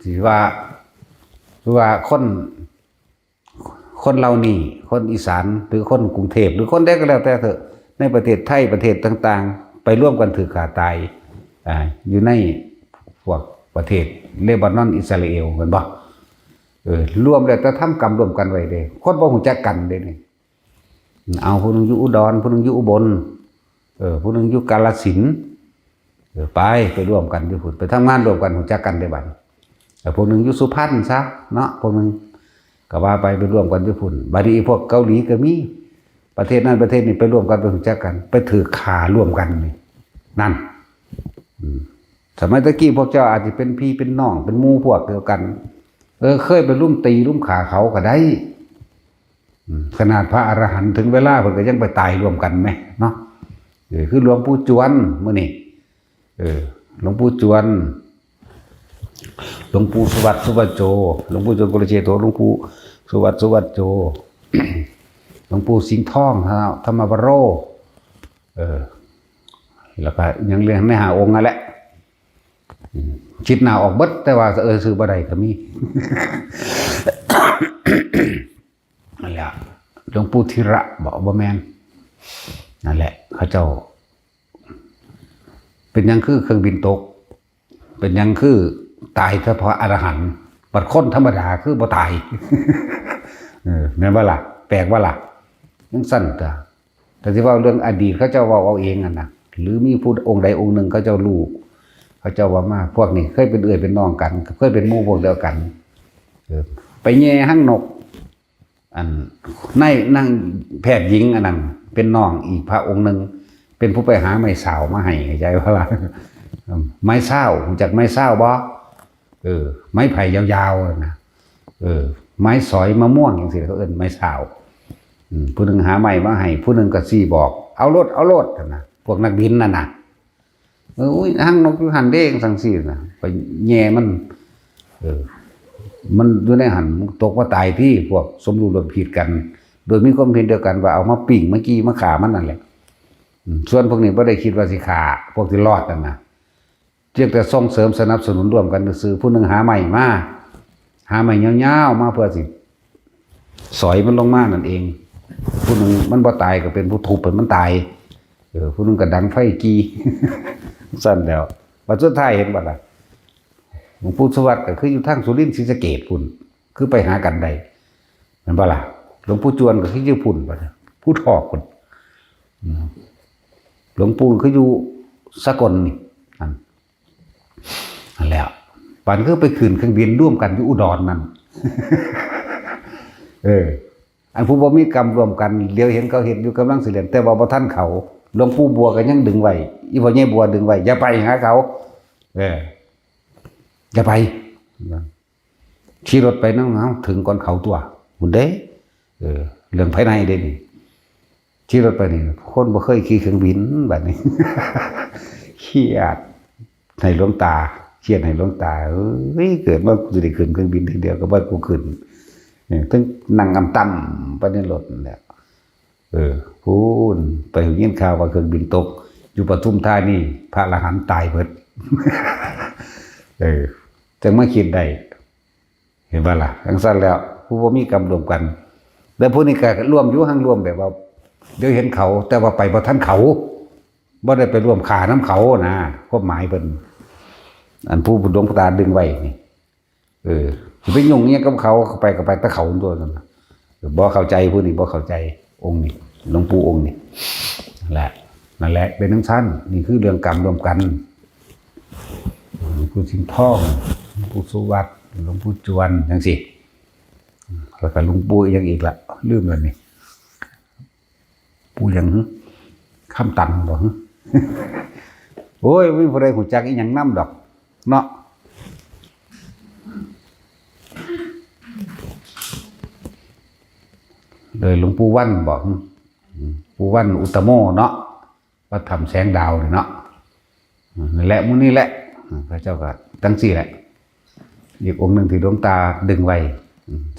ที่ว่าคนเรานี่คนอีสานหรือคนกรุงเทพหรือคนใดก็แล้วแต่เถอะในประเทศไทยประเทศต่างๆไปร่วมกันถือขาตายอยู่ในพวกประเทศเลบานอนอิสราเอลเหมือนบ่รวมแล้วแต่ทำกรรมร่วมกันไว้เด้คนบ่ฮู้จักกันเด้นี่เอาผู้นึงอยู่อุดรผู้นึงอยู่อุบลผู้นึงอยู่กาฬสินธุ์ไปร่วมกันอยู่พุ่นไปทำงานร่วมกันฮู้จักกันได้บัดแต่พวกนึงอยู่สุพรรณซะเนาะพวกนึงก็ว่าไปร่วมกันอยู่พุ่นบัดนี้พวกเกาหลีก็มีประเทศนั้นประเทศนี้ไปร่วมกันไปรู้จักกันไปถือขาร่วมกันนี่นั่นสมัยตะกี้พวกเจ้าอาจจะเป็นพี่เป็นน้องเป็นหมู่พวกเดียวกันเคยไปรุ่มตีรุ่มขาเขาก็ได้ขนาดพระอรหันต์ถึงเวลาเพิ่นก็ยังไปตายร่วมกันไหมเนาะคือหลวงปู่จวนมื้อนี้หลวงปู่จวนหลวงปู่สุวัตสุวัจโจหลวงปู่จวนกุลเชโตหลวงปู่สุวัตสุวัจโจหลวงปู่สิงห์ทองธรรมวโรแล้วก็ยังเรียนในหาองค์นั่นแหละจิตหนาออกเบิดแต่ว่าซื้อบ่ได้ก็มี นั่นแหละหลวงปู่ธิระบอกบ่แม่นนั่นแหละเขาเจ้าเป็นยังคือเครื่องบินตกเป็นยังคือตายเฉพาะอรหันต์บัดคนธรรมดาคือบ่ตายแม่นว่าล่ะแปลกว่าล่ะยังสั้นแต่ที่ว่าเรื่องอดีตเขาเจ้าว่าเอาเองนะหรือมีผู้องค์ใดองค์หนึ่งเขาเจ้ารู้เขาเจ้าว่ามาพวกนี้เคยเป็นเป็นน้องกันเคยเป็นหมู่พวกเดียวกันไปแย่หั่งนกอันในนั่งแพทย์หญิงอันนั้นเป็นน้องอีกพระองค์หนึ่งเป็นผู้ไปหาไม้สาวมาให้ใจว่าล่ะไม้เศร้าจากไม้เศร้าบ่ไม้ไผ่ยาวๆนะไม้สอยมะม่วงอย่างสิเขาเอิ้นไม้เศร้าผู้หนึ่งหาไม้มาให้ผู้หนึ่งก็ซี่บอกเอารถนะพวกนักบินนั่นน่ะหั่งนกอยู่หันเด้งสังซี่นะไปแย่มันมันอยู่ในหันตกว่าตายที่พวกสมรู้ร่วมผิดกันโดยมีความเห็นเดียวกันว่าเอามาปิ้งมากี้มาขามันนั่นแหละส่วนพวกนี้บ่ได้คิดว่าสิขาพวกที่รอดนั่นนะเพียงแต่ส่งเสริมสนับสนุนร่วมกันซื่อผู้หนึ่งหาไม้มาหาไม้ยาวๆมาเพื่อสิสอยมันลงมานั่นเองผู้หนึ่งมันบ่ตายก็เป็นผู้ทุบให้มันตายผู้หนึ่งก็ดังไฟกี้สั้นแล้วบัดสุดท้ายเห็นบ่ล่ะหลวงปู่สวัสดิ์ก็คืออยู่ทางสุรินทร์ศรีสะเกษพุ่นคือไปหากันได้แม่นบ่ล่ะหลวงปู่จวนก็คืออยู่พุ่นบ่ผู้ทอกพุ่นหลวงปู่คืออยู่สกลนี่นั่นแหละปันคือไปขึ้นเครื่องบินร่วมกันอยู่อุดรนั่นอันผู้บ่มีกรรมร่วมกันเลี้ยวเห็นเขาเห็นอยู่กำลังสิเรียนแต่ว่าบ่ทันเขา หลวงปู่บัวก็ยังดึงไว้อีพ่อใหญ่บัวดึงไว้อย่าไปหาเขาอย่าไปขี่รถไปนั่งเอาถึงก่อนเขาตัวหุ่นเด้เรื่องภายในเด้นี่ขี่รถไปนี่คนบ่เคยขี่เครื่องบินแบบนี้ เครียดในหลวงตาเครียดในหลวงตาเกิดว่ากูจะได้ขึ้นเครื่องบินทีเดียวก็บ่กูขึ้นถึงนั่งอำต่ำไปในรถนั่นแหละพูนไปยินข่าวว่าเครื่องบินตกอยู่ปทุมธานีพระอรหันต์ตายเบิด จังมาคิดได้เห็นว่าล่ะทั้งสั้นแล้วผู้ว่ามีกรรมรวมกันแล้วผู้นี้ก็ร่วมอยู่หั่งร่วมแบบว่าเดี๋ยวเห็นเขาแต่ว่าไปบ่ทันเขาบ่ได้ไปร่วมขาน้ำเขานะความหมายเป็นอันผู้ดวงตาดึงไว้นี่สิไปยุ่งเนี่ยกับเขาไปก็ไปตะเขาตัวนั้นบ่เข้าใจผู้นี้บ่เข้าใจองค์นี้หลวงปู่องค์นี้นั่นแหละเป็นทั้งชั้นนี่คือเรื่องกรรมรวมกันหลวงปู่สิงห์ทองหลวงปู่สุวัตหลวงปู่จวนจังสิแล้วก็หลวงปู่ยังอีกละลืมแล้วนี่ปู่ยังคำตันบ่ โอ้ยมีผู้ใดหูจักอีหยังนำดอกเนาะเลยหลวงปู่วันบอกปู่วันอุตโมเนาะว่าทำแสงดาวเนาะนั่นแหละมื้อนี้แหละพระเจ้าก็ตั้งสี่แหละอีกองค์หนึ่งที่ดวงตาดึงไว้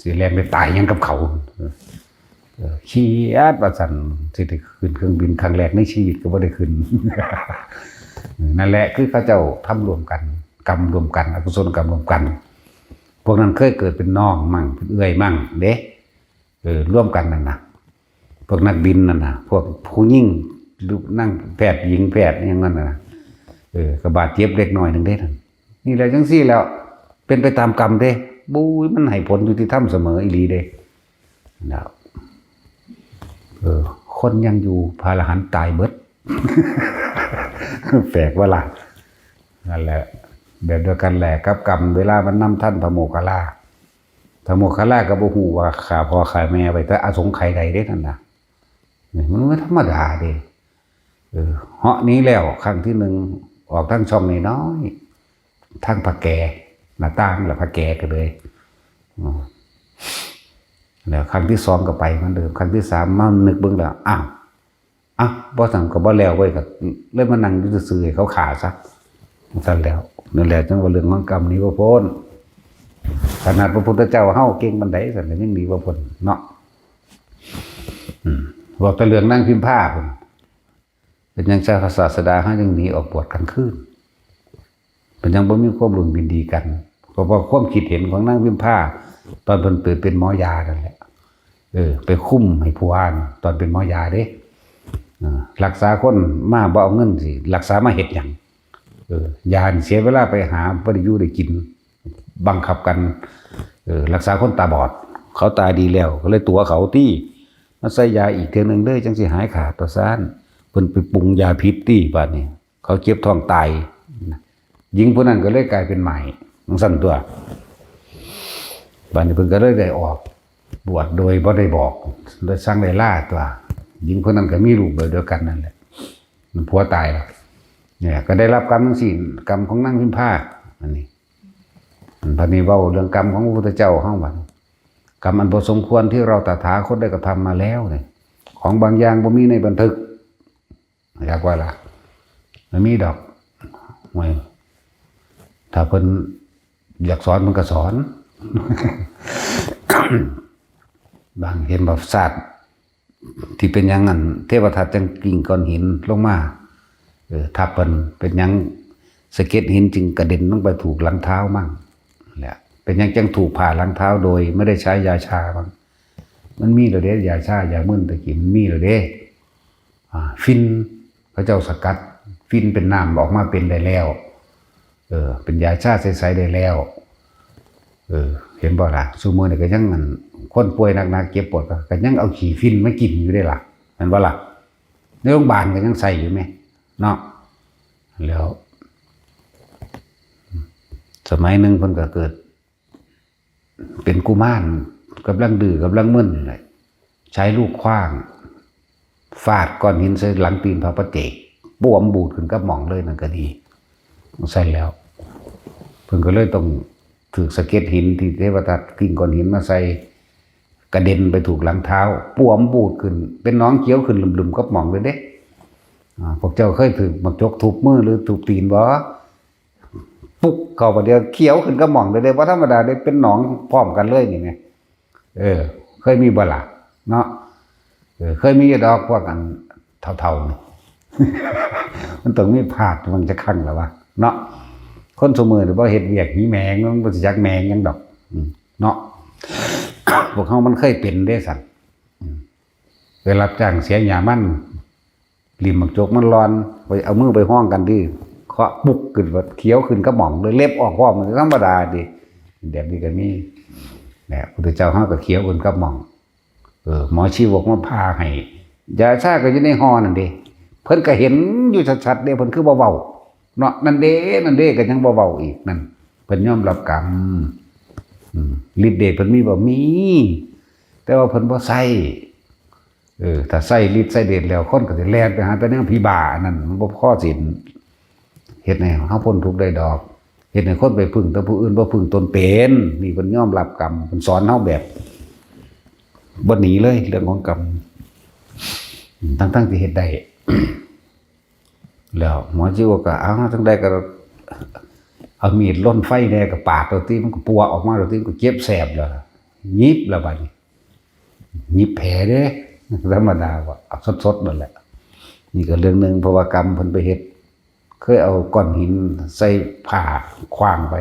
สิแลนไปตายยังกับเขาขี้อาดว่าสั่นสิได้ขึ้นเครื่องบินครั้งแรกในชีวิตก็บ่ได้ขึ้น นั่นแหละคือเขาเจ้าทำรวมกันกรรมรวมกันอกุศลกรรมรวมกันพวกนั้นเคยเกิดเป็นน้องมั่งเป็นเอื้อยมั่งเด้ร่วมกันนั่นนะพวกนักบินนั่นนะพวกผู้ยิ่งลูกนั่งแพทย์หญิงแพทย์อย่างนั้นนะกระบาดเจ็บเล็กน้อยนึงเด้ท่านนี่แหละจังซี่แล้วเป็นไปตามกรรมเด้บุ้ยมันให้ผลยุติธรรมเสมออีหลีเด้แล้วคนยังอยู่พระอรหันต์ตายเบิด แปลกว่าล่ะนั่นแหละแบบเดียวกันแหละกับกรรมเวลามันนำท่านพระโมคคัลลาพระโมคคัลลาก็บ่ฮู้ว่าฆ่าพ่อฆ่าแม่ไปแต่อสงไขยใดเด้นั่นน่ะมันไม่ธรรมดาเด้เหาะนี้แล้วครั้งที่หนึ่งออกทั้งช่องน้อยทั้งผักแก่หน้าต่างแล้วผักแก่ก็เลยแล้วครั้งที่สองก็ไปเหมือนเดิมครั้งที่สามมานึกเบิ่งแล้วบ่สั่งก็บ่แล้วเว้ยก็เลยมานั่งอยู่ซื่อๆให้เขาขาซะซั่นแล้วนั่นแหละจังว่าเรื่องของกรรมนี้บ่พ้นขนาดพระพุทธเจ้าเฮาเก่งปานใดซั่นก็ยังหนีบ่พ้นเนาะบอกแต่เรื่องนั่งพิมพ์ผ้าพุ่นเป็นยังศาสดาเฮายังหนีออกบวชกลางคืนเป็นยังบ่มีความรุ่นยินดีกันเพราะว่าความคิดเห็นของนั่งพิมพ์ผ้าตอนเพิ่นเป็นหมอยานั่นแหละไปคุ้มให้ผู้อ่านตอนเป็นหมอยาเด้รักษาคนมาบ่เอาเงินสิรักษามาเฮ็ดหยังยาเสียเวลาไปหาบ่ได้อยู่ได้กินบังคับกันรักษาคนตาบอดเขาตาดีแล้วก็เลยตัวเขาตี้มาใส่ยาอีกเทื่อนึงเด้อจังสิหายขาดต่อซ่านเพิ่นไปปรุงยาพิษตี้บัดนี้เขาเจ็บท้องตายหญิงผู้นั้นก็เลยกลายเป็นใหม่จังซั่นตัวบัดนี้เพิ่นก็เลยได้ออกบวชโดยบ่ได้บอกโดยสร้างได้ล่าตัวหญิงคนนั้นก็มีลูกเดียวกันนั่นแหละมันผัวตายแล้วเนี่ยก็ได้รับกรรมทั้งสี่กรรมของนั่งพิมพ์ผ้าอันนี้พันนี้เว้าเรื่องกรรมของพระพุทธเจ้าห้องวันกรรมอันบ่สมควรที่เราตถาคตได้กระทำมาแล้วเนี่ยของบางอย่างบ่มีในบันทึกอยากว่าล่ะมันมีดอกไม่ถ้าเพิ่นอยากสอนมันก็สอน บางเห็นแบบศาสตร์ที่เป็นยังงั้นเทวทัตจังกิ่งก้อนหินลงมาถ้าเป็นยังสะเก็ดหินจึงกระเด็นลงไปถูกหลังเท้ามั่งแหละเป็นยังจังถูกผ่าหลังเท้าโดยไม่ได้ใช้ยาชาบ้างมันมีเหรอเด้ยาชายามึนตะกี้มันมีเหรอเด้ฟินพระเจ้าสกัดฟินเป็นน้ำออกมาเป็นได้แล้วเป็นยาชาใสๆได้แล้วเห็นบ่ล่ะซุมื้อนี่ก็ยังงั้นคนป่วยหนักๆเจ็บปวดก็ยังเอาขี้ฟินมากินอยู่ได้ล่ะเห็นบ่ล่ะในโรงพยาบาลก็ยังใส่อยู่ไหมเนาะแล้วสมัยหนึ่งเพิ่นก็เกิดเป็นกุมารกำลังดื้อกำลังมึนเลยใช้ลูกขว้าง ฟาดก้อนหินใส่หลังตีนพระประเจกบวมบูดขึ้นกับหม่องเลยนั่นก็ดีใส่แล้วเพิ่นก็เลยต้องถือสะเก็ดหินที่เทวทัตกิ่งก้อนหินมาใส่กระเด็นไปถูกหลังเท้าบวมบูดขึ้นเป็นน้องเขียวขึ้นลืมๆกับหม่องเลยเด้พวกเจ้าเคยถือมักจกทุบมือหรือทุบตีนบ่ปุ๊กเข้าไปเดียวเขียวขึ้นกับหม่องเลยเด้บ่ธรรมดาได้เป็นหนองพร้อมกันเลยนี่ไงเคยมีบ่ล่ะเนาะเคยมีดอกพวกกันเท่าๆนี่ มันต้องมีพลาดมันจะคั่งแล้ววะเนาะคนสมือหรือว่าเฮ็ดเวียกหีแมงมันบ่สิจักแมงยังดอกเนาะ พวกเฮามันเคยเป็นเด้สั่นไปรับจ้างเสียหญ้ามันริมมักจกมันร้อนไปเอามือไปห้องกันดิเคาะปุกขึ้นว่าเขียวขึ้นก็หม่องเลยเล็บออกพร้อมมันธรรมดาดิแบบนี้ก็มีแหละพุทธเจ้าเฮาก็เขียวขึ้นก็หม่องหมอชีวกมาพาให้ยาชาก็อยู่ในห้อนั่นเด้เพิ่นก็เห็นอยู่ชัดๆเด้เพิ่นคือบ่เว้าเนาะนั่นเด้ก็ยังบ่เว้าอีกนั่นเพิ่นยอมรับกรรมฤทธิ์เดชเพิ่นมีบ่มีแต่ว่าเพิ่นบ่ใช้ถ้าใช้ฤทธิ์ใช้เดชแล้วคนก็สิแล่นไปหาแต่แนวผีบ้านั่นมันบ่พอสิเฮ็ดให้เฮาพ้นทุกข์ได้ดอกเฮ็ดให้คนไปพึ่งแต่ผู้อื่นบ่พึ่งตนเป็นนี่เพิ่นยอมรับกรรมเพิ่นสอนเฮาแบบบ่หนีเลยเรื่องของกรรมทั้งที่เฮ็ดได้ แล้วหมอจิวก็เอาทั้งใดก็เอามีดล่นไฟแน่กับปากตัวที่มันก็ปัวออกมาตัวที่ก็เจ็บแสบแล้วยิบแล้วบัดนี้ยิบแผลเด้ธรรมดาว่าเอาสดๆนั่นแหละนี่ก็เรื่องนึงเพราะว่ากรรมเพิ่นไปเฮ็ดเคยเอาก้อนหินใส่ผ้าขว้างไป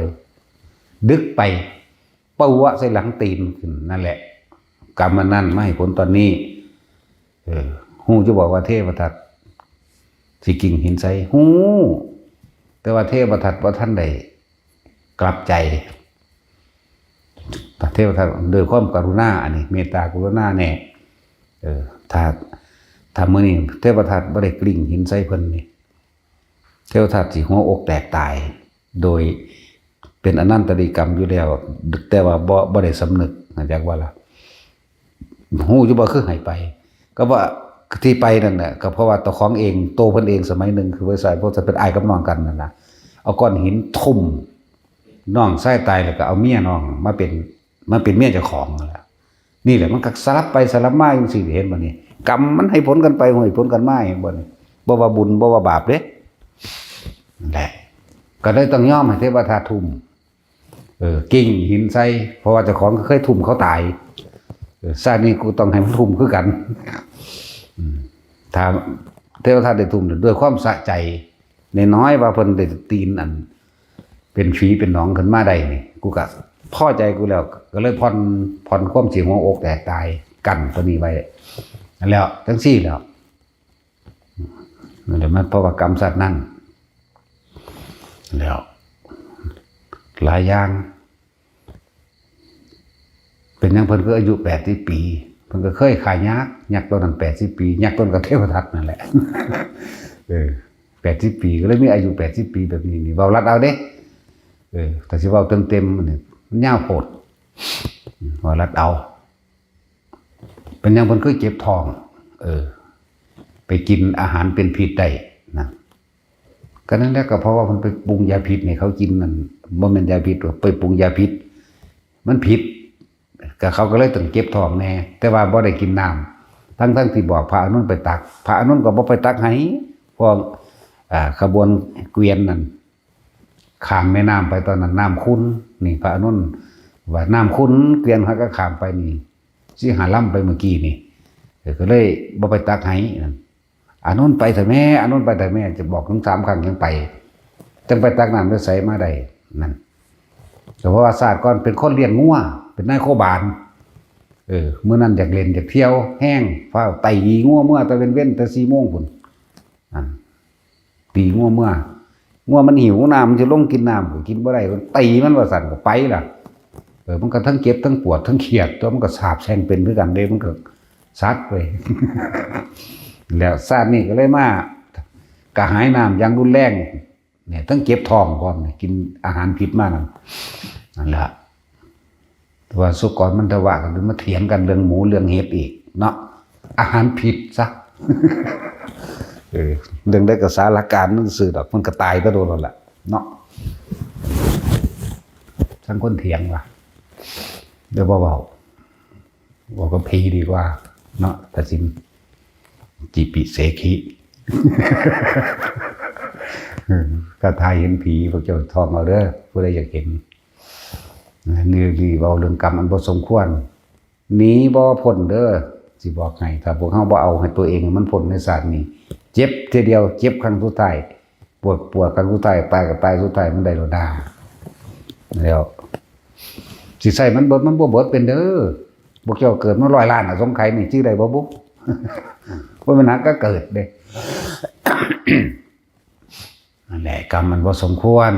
ดึกไปปะวะใส่หลังตีนขึ้นนั่นแหละกรรมมันนั่นไม่ให้ผลตอนนี้ฮู้จะบอกว่าเทพทัตสิกิ่งหินใส่ฮู้แต่ว่าเทพทัตว่าท่านใดกลับใจแต่เทพทัตโดยความกรุณาอันนี้เมตตากรุณาแน่ถ้ามื้อนี้เทพทัตบ่ได้กลิ้งหินใส่เพิ่นนี่เทพทัตสิหัวอกแตกตายโดยเป็นอนันตริกรรมอยู่แล้วแต่ว่าบ่ได้สำนึกจากว่าล่ะฮู้อยู่บ่คือให้ไปก็ว่าที่ไปนั่นน่ะก็เพราะว่าตัวของเองโตเพิ่นเองสมัยหนึ่งคือไว้ใส่พวกจะเป็นอ้ายกับน้องกันนั่นน่ะเอาก้อนหินทุ่มน้องชายตายแล้วก็เอาเมียน้องมาเป็นเมียเจ้าของนั่นแหละนี่แหละมันก็สลับไปสลับมาจังซี่เห็นบ่นี่กรรมมันให้ผลกันไปให้ผลกันมาเห็นบ่นี่บ่ว่าบุญบ่ว่าบาปเด้นั่นแหละก็เลยต้องยอมให้เทวทัตทุ่มกิ่งหินใส่เพราะว่าเจ้าของก็เคยทุ่มเขาตายชาตินี้กูต้องให้มันทุ่มคือกันถ้าเทวทัตได้ทุ่มด้วยความสะใจน้อยว่าเพิ่นได้ตีนอันเป็นฝีเป็นหนองขึ้นมาได้นี่กูก็พอใจกูแล้วก็เลยผ่อนความสิหัวอกแตกตายกันตัวนี้ไว้นั่นแล้วจังซี่แล้วนั่นแหละมันเพราะว่ากรรมสัตว์นั่นแล้วหลายอย่างเป็นอย่างเพิ่นก็อายุ80 ปีเพิ่นก็เคยขายยักษ์ต้นนั้น80 ปียักษ์ต้นกับเทวทัตนั่นแหละ80 ปีก็เลยมีอายุ80 ปีแบบนี้นี่เว้ารัดเอาเด้แต่สิเว้าเต็มๆนี่มันยาวโพดเว้ารัดเอาเป็นอย่างเพิ่นเคยเจ็บท้องไปกินอาหารเป็นพิษได้นะก็นั่นแหละก็เพราะว่าเพิ่นไปปรุงยาพิษให้เขากินนั่นบ่แม่นยาพิษไปปรุงยาพิษมันผิดก็เขาก็เลยต้องเก็บท้องแน่แต่ว่าบ่ได้กินน้ำทั้งที่บอกพระอานนท์ไปตักพระอานนท์ก็บ่ไปตักให้พวกขบวนเกวียนนั่นข้ามแม่น้ำไปตอนนั้นน้ำขุ่นนี่พระอานนท์ว่าน้ำขุ่นเกวียนเขาก็ข้ามไปนี่สิหาล่ำไปเมื่อกี้นี่ก็เลยบ่ไปตักให้อานนท์ไปแต่แม่อานนท์ไปแต่แม่จะบอกถึง3 ครั้งยังไปจังไปตักน้ำด้วยใสมาได้นั่นแต่เพราะว่าศาสตร์ก่อนเป็นคนเลี้ยงงัวเป็นนายโคบานเมื่อนั้นอยากเล่นอยากเที่ยวแห้งฟ้าไต่งัวเมื่อตะเว้นแต่4 โมงพุ่นตีงัวเมื่อมันหิวน้ำมันจะลงกินน้ำก็กินบ่ได้มันตีมันว่าสั่นก็ไปล่ะมันก็ทั้งเจ็บทั้งปวดทั้งเครียดตัวมันก็สาบแช่งเป็นด้วยกันเด้มันก็ซัดไป แล้วศาสตร์นี่ก็เลยมากระหายน้ำอย่างรุนแรงเนี่ยทั้งเก็บท้องพร้อมกินอาหารผิดมากนั่นแหละแต่ว่าสุกรมันทว่ากันมาเถียงกันเรื่องหมูเรื่องเห็ดอีกเนาะอาหารผิดซะ เรื่องได้กับสารการนั่นสื่อดอกมันก็ตายก็โดนแล้วแหละเนาะทั้งคนเถียงว่ะเดี๋ยวบอกก็พีดีกว่าเนาะแต่สิมจีปิเสขีก็ทายเห็นผีพวกเจ้าทองเอาเด้อผู้ใดอยากเห็นนี่เบาเรื่องกรรมอันบ่สมควรหนีบ่พ้นเด้อสิบอกไงถ้าพวกเฮาบ่เอาให้ตัวเองมันพ้นในศาสตร์นี้เจ็บทีเดียวเจ็บครั้งสุดท้ายปวดครั้งสุดท้ายตายก็ตายสุดท้ายมันได้โลดาแล้วสิใส่มันบ่เป็นเด้อพวกเจ้าเกิดมา100 ล้านสงไข่นี่ชื่อใดบ่บุ๊ว่ามันหาก็เกิดเด้นั่นแหละกรรมมันบ่สมควร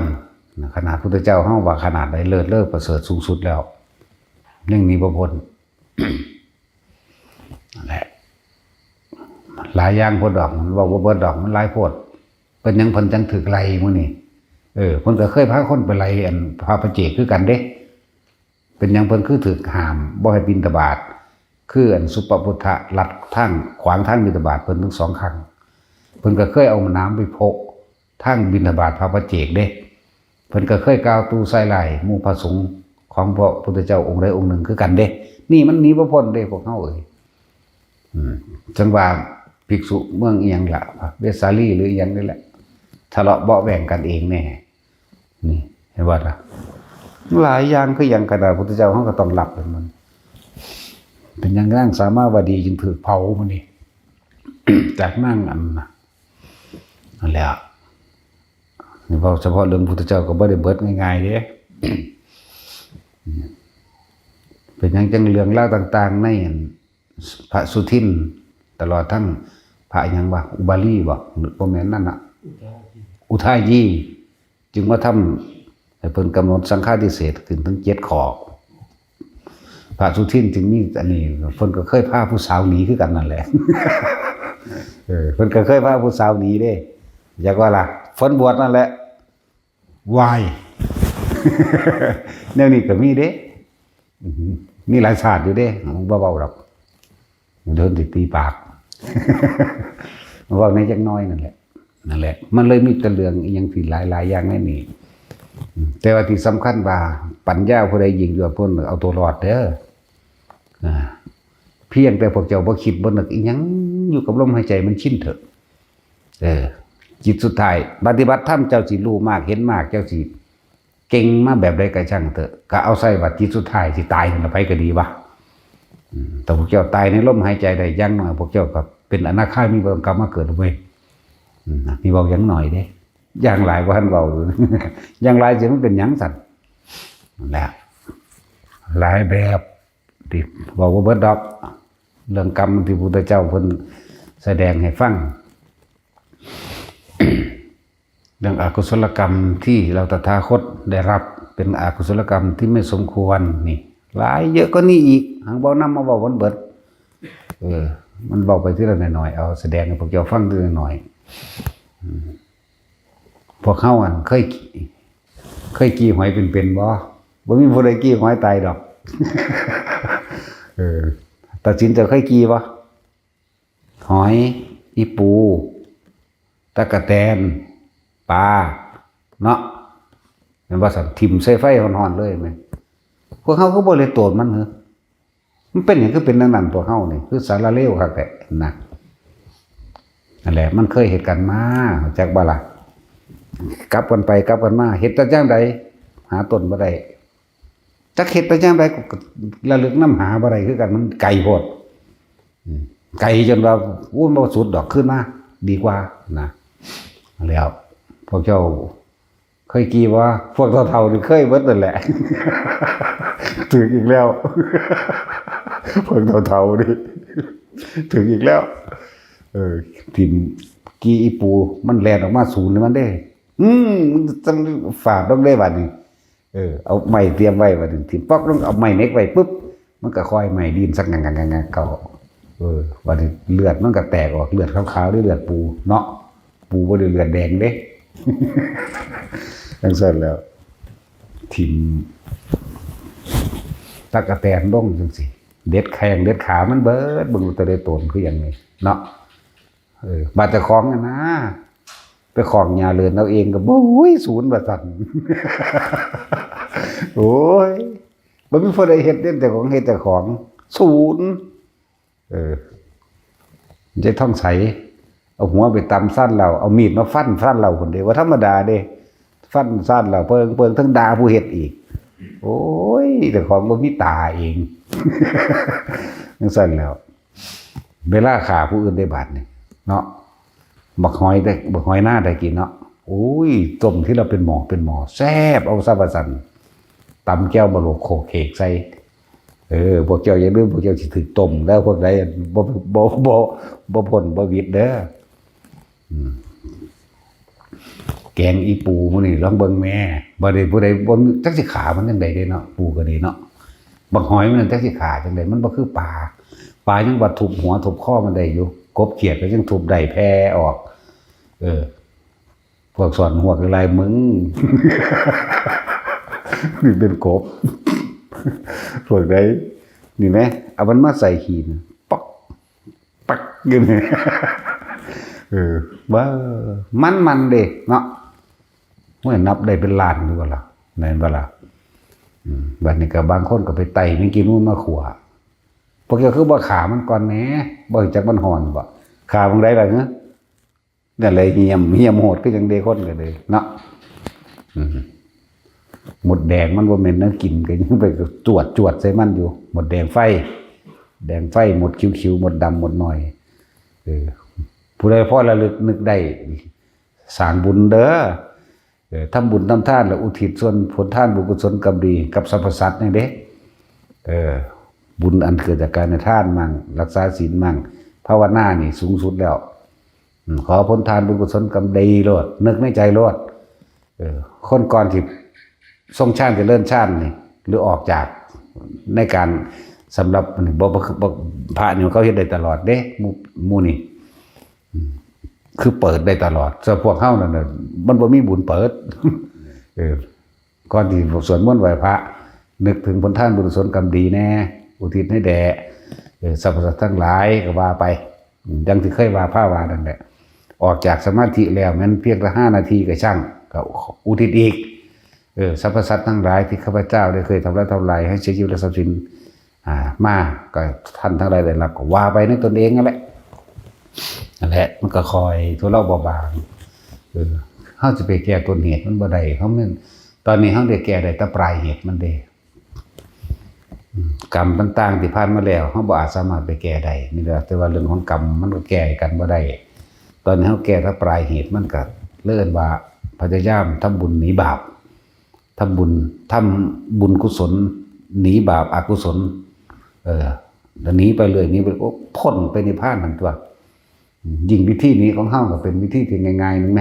ขนาดพุทธเจ้าเฮาว่าขนาดใดเลิศประเสริฐสูงสุดแล้วเรื่องนี้บ่พ้นนั่นแหละหลายอย่างพ้นดอกมันว่าบ่เบิดดอกมันหลายโพดเป็นหยังเพิ่นจังถึกไล่มื้อนี้เพิ่นก็เคยพาคนไปไล่อันพระประเจกคือกันเด้เป็นหยังเพิ่นคือถึกห้ามบ่ให้บิณฑบาตคืออันสุปปุทธะลัดทางขวางทางบิณฑบาตเพิ่นถึง2 ครั้งเพิ่นก็เคยเอาน้ำไปโพกทางบิณฑบาตพระประเจกเด้เพิ่นก็เคยกล่าวตู้ใส่ไหลหมู่พระสงฆ์ของพระพุทธเจ้าองค์ใดองค์หนึ่งคือกันเด้นี่มันหนีบ่พ้นเด้พวกเฮาจังว่าภิกษุเมืองอีหยังล่ะเวสสาลีหรืออีหยังนี่แหละทะเลาะเบาะแว้งกันเองแน่นี่เห็นว่าล่ะหลายอย่างคืออย่างกระดาษพุทธเจ้าเฮาก็ต้องรับมันเป็นอย่างนั่งสามารถวดีจึงถูกเผามันนี่ จากนั่งนั่นแหละนี่พอเฉพาะเรื่องพุทธเจ้าก็บ่ได้เบิดง่ายๆเด้เป็นอย่างจังเรื่องเล่าต่างๆในพระสุทินตลอดทั้งพระยังว่าอุบาลีบ่หรือบ่แม่นนั่นน่ะอุทายีจึงมาทำให้เพิ่นกำหนดสังฆาทิเศษถึงทั้ง7 ข้อพระสุทินจึงมีอันนี้เพิ่นก็เคยพาผู้สาวหนีคือกันนั่นแหละเพิ่นก็เคยพาผู้สาวหนีเด้อยากว่าล่ะฝนบวชนั่นแหละวายแนวนี้ก็มีเด้มีหลายศาสตร์อยู่เด้บ่เบาๆดอกเดินตีปากว่าในจักน้อยนั่นแหละมันเลยมีแต่เรื่องอีหยังที่หลายอย่างในนี้แต่ว่าที่สำคัญว่าปัญญาผู้ใดยิงอยู่เพิ่นเอาตัวรอดเด้อเพียงแต่พวกเจ้าบ่คิดบ่นึกอีหยังอยู่กับลมหายใจมันชินเถอะจิตสุดท้ายปฏิบัติธรรมเจ้าสิรู้มากเห็นมากเจ้าสิเก่งมาแบบใดก็ช่างเถอะก็เอาใส่ว่าจิตสุดท้ายสิตายกันไปก็ดีวะแต่พวกเจ้าตายในลมหายใจได้อย่างน้อยพวกเจ้าก็เป็นอนาคามีบ่ต้องกลับมาเกิดเว้ยนี่เว้าอย่างหน่อยเด้อย่างหลายบ่ทันเว้าอย่างหลายสิมันเป็นหยังสั่นนั่นแหละหลายแบบที่เว้าบ่เบิดดอกเรื่องกรรมที่พระพุทธเจ้าเพิ่นแสดงให้ฟัง เรื่องอกุศลกรรมที่เราตถาคตได้รับเป็นอกุศลกรรมที่ไม่สมควรนี่หลายเยอะก็นี่อีกหังเบานำมาเว้าวันเบิดมันเว้าไปทีละหน่อยๆเอาแสดงให้พวกเจ้าฟังทีละหน่อยพวกเฮาเคยกี้หอยเป็นบ่มีผู้ใดกี้หอยตายดอกตัดสินจะเคยกี้บ่หอยอีปูตะกะแตนปลาเนาะแม่นว่าสั่นทิ่มใส่ไฟร้อนๆเลยแม่นพวกเฮาก็บ่เลยโตดมันเหรอมันเป็นหยังคือเป็นจังนั้นพวกเฮานี่คือสารเลวคักแท้นะนั่นแหละมันเคยเฮ็ดกันมาจักบ่ล่ะกลับกันไปกลับกันมาเฮ็ดแต่จังใดหาต้นบ่ได้จักเฮ็ดแต่จังใดก็ระลึกนำหาบ่ได้คือกันมันไกลโพดไกลจนว่าบ่สุดดอกขึ้นมาดีกว่านะแล้วพวกเจ้าเคยกี่ว่าพวกเฒ่าๆนี่เคยเบิดนั่นแหละถึงอีกแล้วพวกเฒ่าๆนี่ถึงอีกแล้วถิ่นกี่อีปูมันแล่นออกมาศูนย์มันได้จังฝาดต้องได้บัดนี้เอาไม้เตรียมไว้บัดนี้ถิ่นป๊อกต้องเอาไม้เน็กไว้ปุ๊บมันก็ค่อยไม้ดินสักงังๆๆเก่าบัดนี้เลือดมันก็แตกออกเลือดขาวๆด้วยเลือดปูเนาะปูบ่ได้เลือดแดงเด้จังซั่นแล้วถิ่นตะกะแตนลงจังซี่เด็ดแข้งเด็ดขามันเบิดบ่รู้แต่ได้ตนคือหยังนี่เนาะ บาดเจ้าของนะไปของยาเรือนเอาเองก็บ่ยศูนย์ว่าซั่น โอ้ยบ่มีผู้ใดเฮ็ดเด่นแต่ของเฮ็ดแต่ของศูนย์ใจท่องใสเอาหัวไปตำสั้นเราเอามีดมาฟันเราคนเดียวว่าธรรมดาเด้ฟันสั้นเราเปิงทั้งด่าผู้เฮ็ดอีกโอ้ยแต่ของบ่มีตาเอง จังซั่นแล้วเวลาฆ่าผู้อื่นได้บาดนี่เนาะบักหอยหน้าได้กินเนาะโอ้ยต้มที่เราเป็นหมอแซ่บเอาซะว่าซั่นตำแก้วบะโลกโคเขกใส่พวกเจ้าอย่าลืมพวกเจ้าสิถึกต้มแล้วพวกใดบ่พ้นบ่วิดเด้อแกงอีปูมื้อนี้ลองเบิ่งแม่บ่ได้ผู้ใดบ่จักสิขามันจังได๋เด้เนาะปูก็ดีเนาะบักหอยมันจักสิขาจังได๋มันบ่คือปลายังบ่ทุบหัวทุบคอมันได้อยู่กบเขียดก็ยังทุบได้แผ่ออกพวกสอนหัวคือลายมึง นี่เป็นกบพวกใดนี่แหมเอามันมาใส่หินปักอยู่นี่ ว่ามันเด้เนาะห้วยนับได้เป็นล้านอยู่บ่ล่ะแม่นบ่ล่ะบัดนี้ก็บางคนก็ไปไต่มันกินนู่นมาขัวพวกเจ้าคือบ่ขามันก่อนแหน่บ่รู้จักมันฮ้อนบ่ขาบ่ได้ล่ะเนาะนั่นเลยเหี่ยมโหดคือจังเดคนก็เลยเนาะหมดแดงมันบ่แม่นแนวกินก็ยังไปจวดใส่มันอยู่หมดแดงไฟหมดคิ้วๆหมดดำหมดหน่อยผู้ใดพอระลึกนึกได้สร้างบุญเด้อทำบุญทำทานแล้วอุทิศส่วนผลทานบุญกุศลกรรมดีกับสรรพสัตว์นี่เด้บุญอันเกิดจากการทานมั่งรักษาศีลมั่งภาวนานี่สูงสุดแล้วขอผลทานบุญกุศลกรรมดีโลดนึกในใจโลดคนก่อนที่ทรงชาติจะเลื่อนชาตินี่หรือออกจากในการสำหรับพระนี่เขาเฮ็ดได้ตลอดเด้หมู่นี่คือเปิดได้ตลอดส่วนพวกเฮานั่นน่ะมันบ่มีบุญเปิดก่อนที่สวดมนต์ไหว้พระนึกถึงผลทานบุญกุศลกรรมดีแน่อุทิศให้แด่สรรพสัตว์ทั้งหลายก็ว่าไปดังที่เคยว่าพระว่านั่นแหละออกจากสมาธิแล้วมันเพียงแค่5 นาทีก็ช่างก็อุทิศอีกสรรพสัตว์ทั้งหลายที่ข้าพเจ้าได้เคยทำแล้วเท่าไรให้เสียชีวิตและทรัพย์สินมาก็ท่านทั้งหลายได้รับก็ว่าไปในตนเองนั่นแหละมันก็คอยทุเลาเบาบางเฮาจะไปแก้ต้นเหตุมันบ่ได้เฮามันตอนนี้เฮาได้แก้ได้แต่ปลายเหตุมันเด้กรรมต่างๆที่ผ่านมาแล้วเฮาบ่อาจสามารถไปแก้ได้นี่แหละแต่ว่าเรื่องของกรรมมันก็แก้กันบ่ได้ตอนนี้เฮาแก้แต่ปลายเหตุมันก็เลิ่นว่าพยายามทำบุญหนีบาปทำบุญกุศลหนีบาปอกุศลแล้วหนีไปเลยหนีไปโอ้พ้นไปในพานนั่นตัวยิ่งวิธีนี้ของเฮาก็เป็นวิธีที่ง่ายๆนึงแหม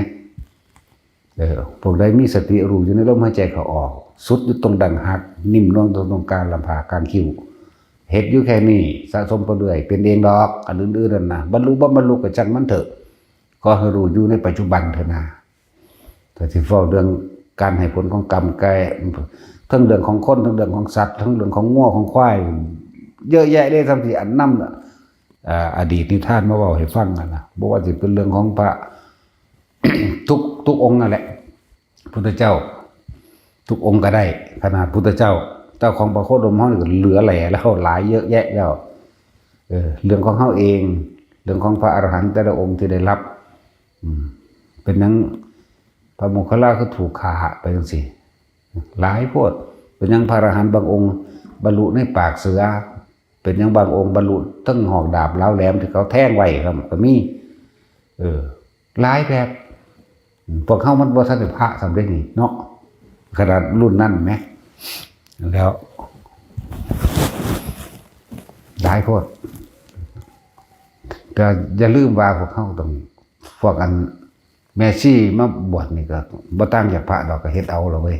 พวกใดมีสติรู้อยู่ในลมหายใจเข้าออกสุดอยู่ตรงดังหักนิ่มนวลตรงกลางลำพากลางคิ้วเฮ็ดอยู่แค่นี้สะสมไปเรื่อยเป็นเองดอกอันอื่นๆนั่นนะบรรลุบ่บรรลุก็จังมันเถอะก็ให้รู้อยู่ในปัจจุบันเถอะนะแต่ที่ฟ้องเรื่องการให้ผลของกรรมแก่ทั้งเรื่องของคนทั้งเรื่องของสัตว์ทั้งเรื่องของงัวของควายเยอะแยะเลยทั้งที่อันนำอดีตนิทานมาเว้าให้ฟังนะบ่ว่าสิเป็นเรื่องของพระ ทุกองค์นั่นแหละพุทธเจ้าทุกองค์ก็ได้ขนาดพุทธเจ้าของพระโคดมเฮาก็เหลือแหล่แล้วหลายเยอะแยะแล้วเรื่องของเฮาเองเรื่องของพระอรหันต์แต่ละองค์ที่ได้รับเป็นนั้นพระโมคคัลลาก็ถูกฆ่าไปจังซี่หลายโพดเป็นยังพระอรหันต์บางองค์บรรลุในปากเสือเป็นยังบางองค์บรรลุทั้งหอกดาบแล้วแหลมที่เขาแทงไว้ครับก็มีหลายแบบพวกเฮามันบ่ทันได้พระสำเร็จนี่เนาะขนาดรุ่นนั้นแหมแล้วหลายโพดก็อย่าลืมว่าพวกเฮาต้องพวกอันแม่ชีมาบวชนี่ก็บ่ต่างจากพระดอกก็เฮ็ดเอาล่ะเว้ย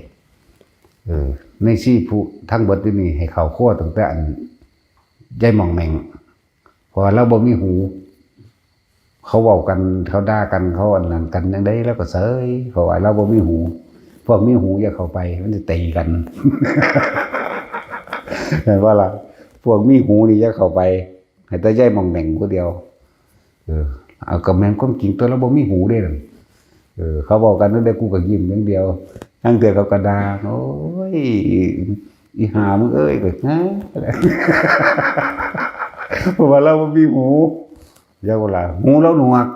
ในชีผู้ทั้งเบิดนี่ให้เข้าครัวตั้งแต่อันยายหม่องแหม่งเพราะเราบ่มีหูเขาเว้ากันเขาด่ากันเขาอันนั้นกันจังได๋แล้วก็เสยเพราะว่าเราบ่มีหูพวกมีหูอย่าเข้าไปมันจะตีกัน เห็นว่าล่ะพวกมีหูนี่อย่าเข้าไปให้แต่ยายหม่องแหม่งผู้เดียว เอาก็แม่นความจริงตัวเราบ่มีหูเด้นั่นเขาบอกกันนั่นได้กูก็ยิ้มอย่างเดียวทั้งเดือเขาก็ด่าโอ้ยอีหามึงเอ้ยก็นะเพราะว่าเราบ่มีหูอยากว่าล่ะหูเราหนวก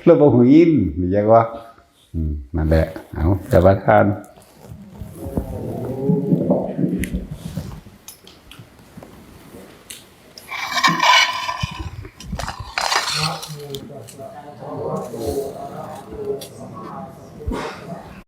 เราบ่หูยินอยากว่านั่นแหละเอาจะประทาน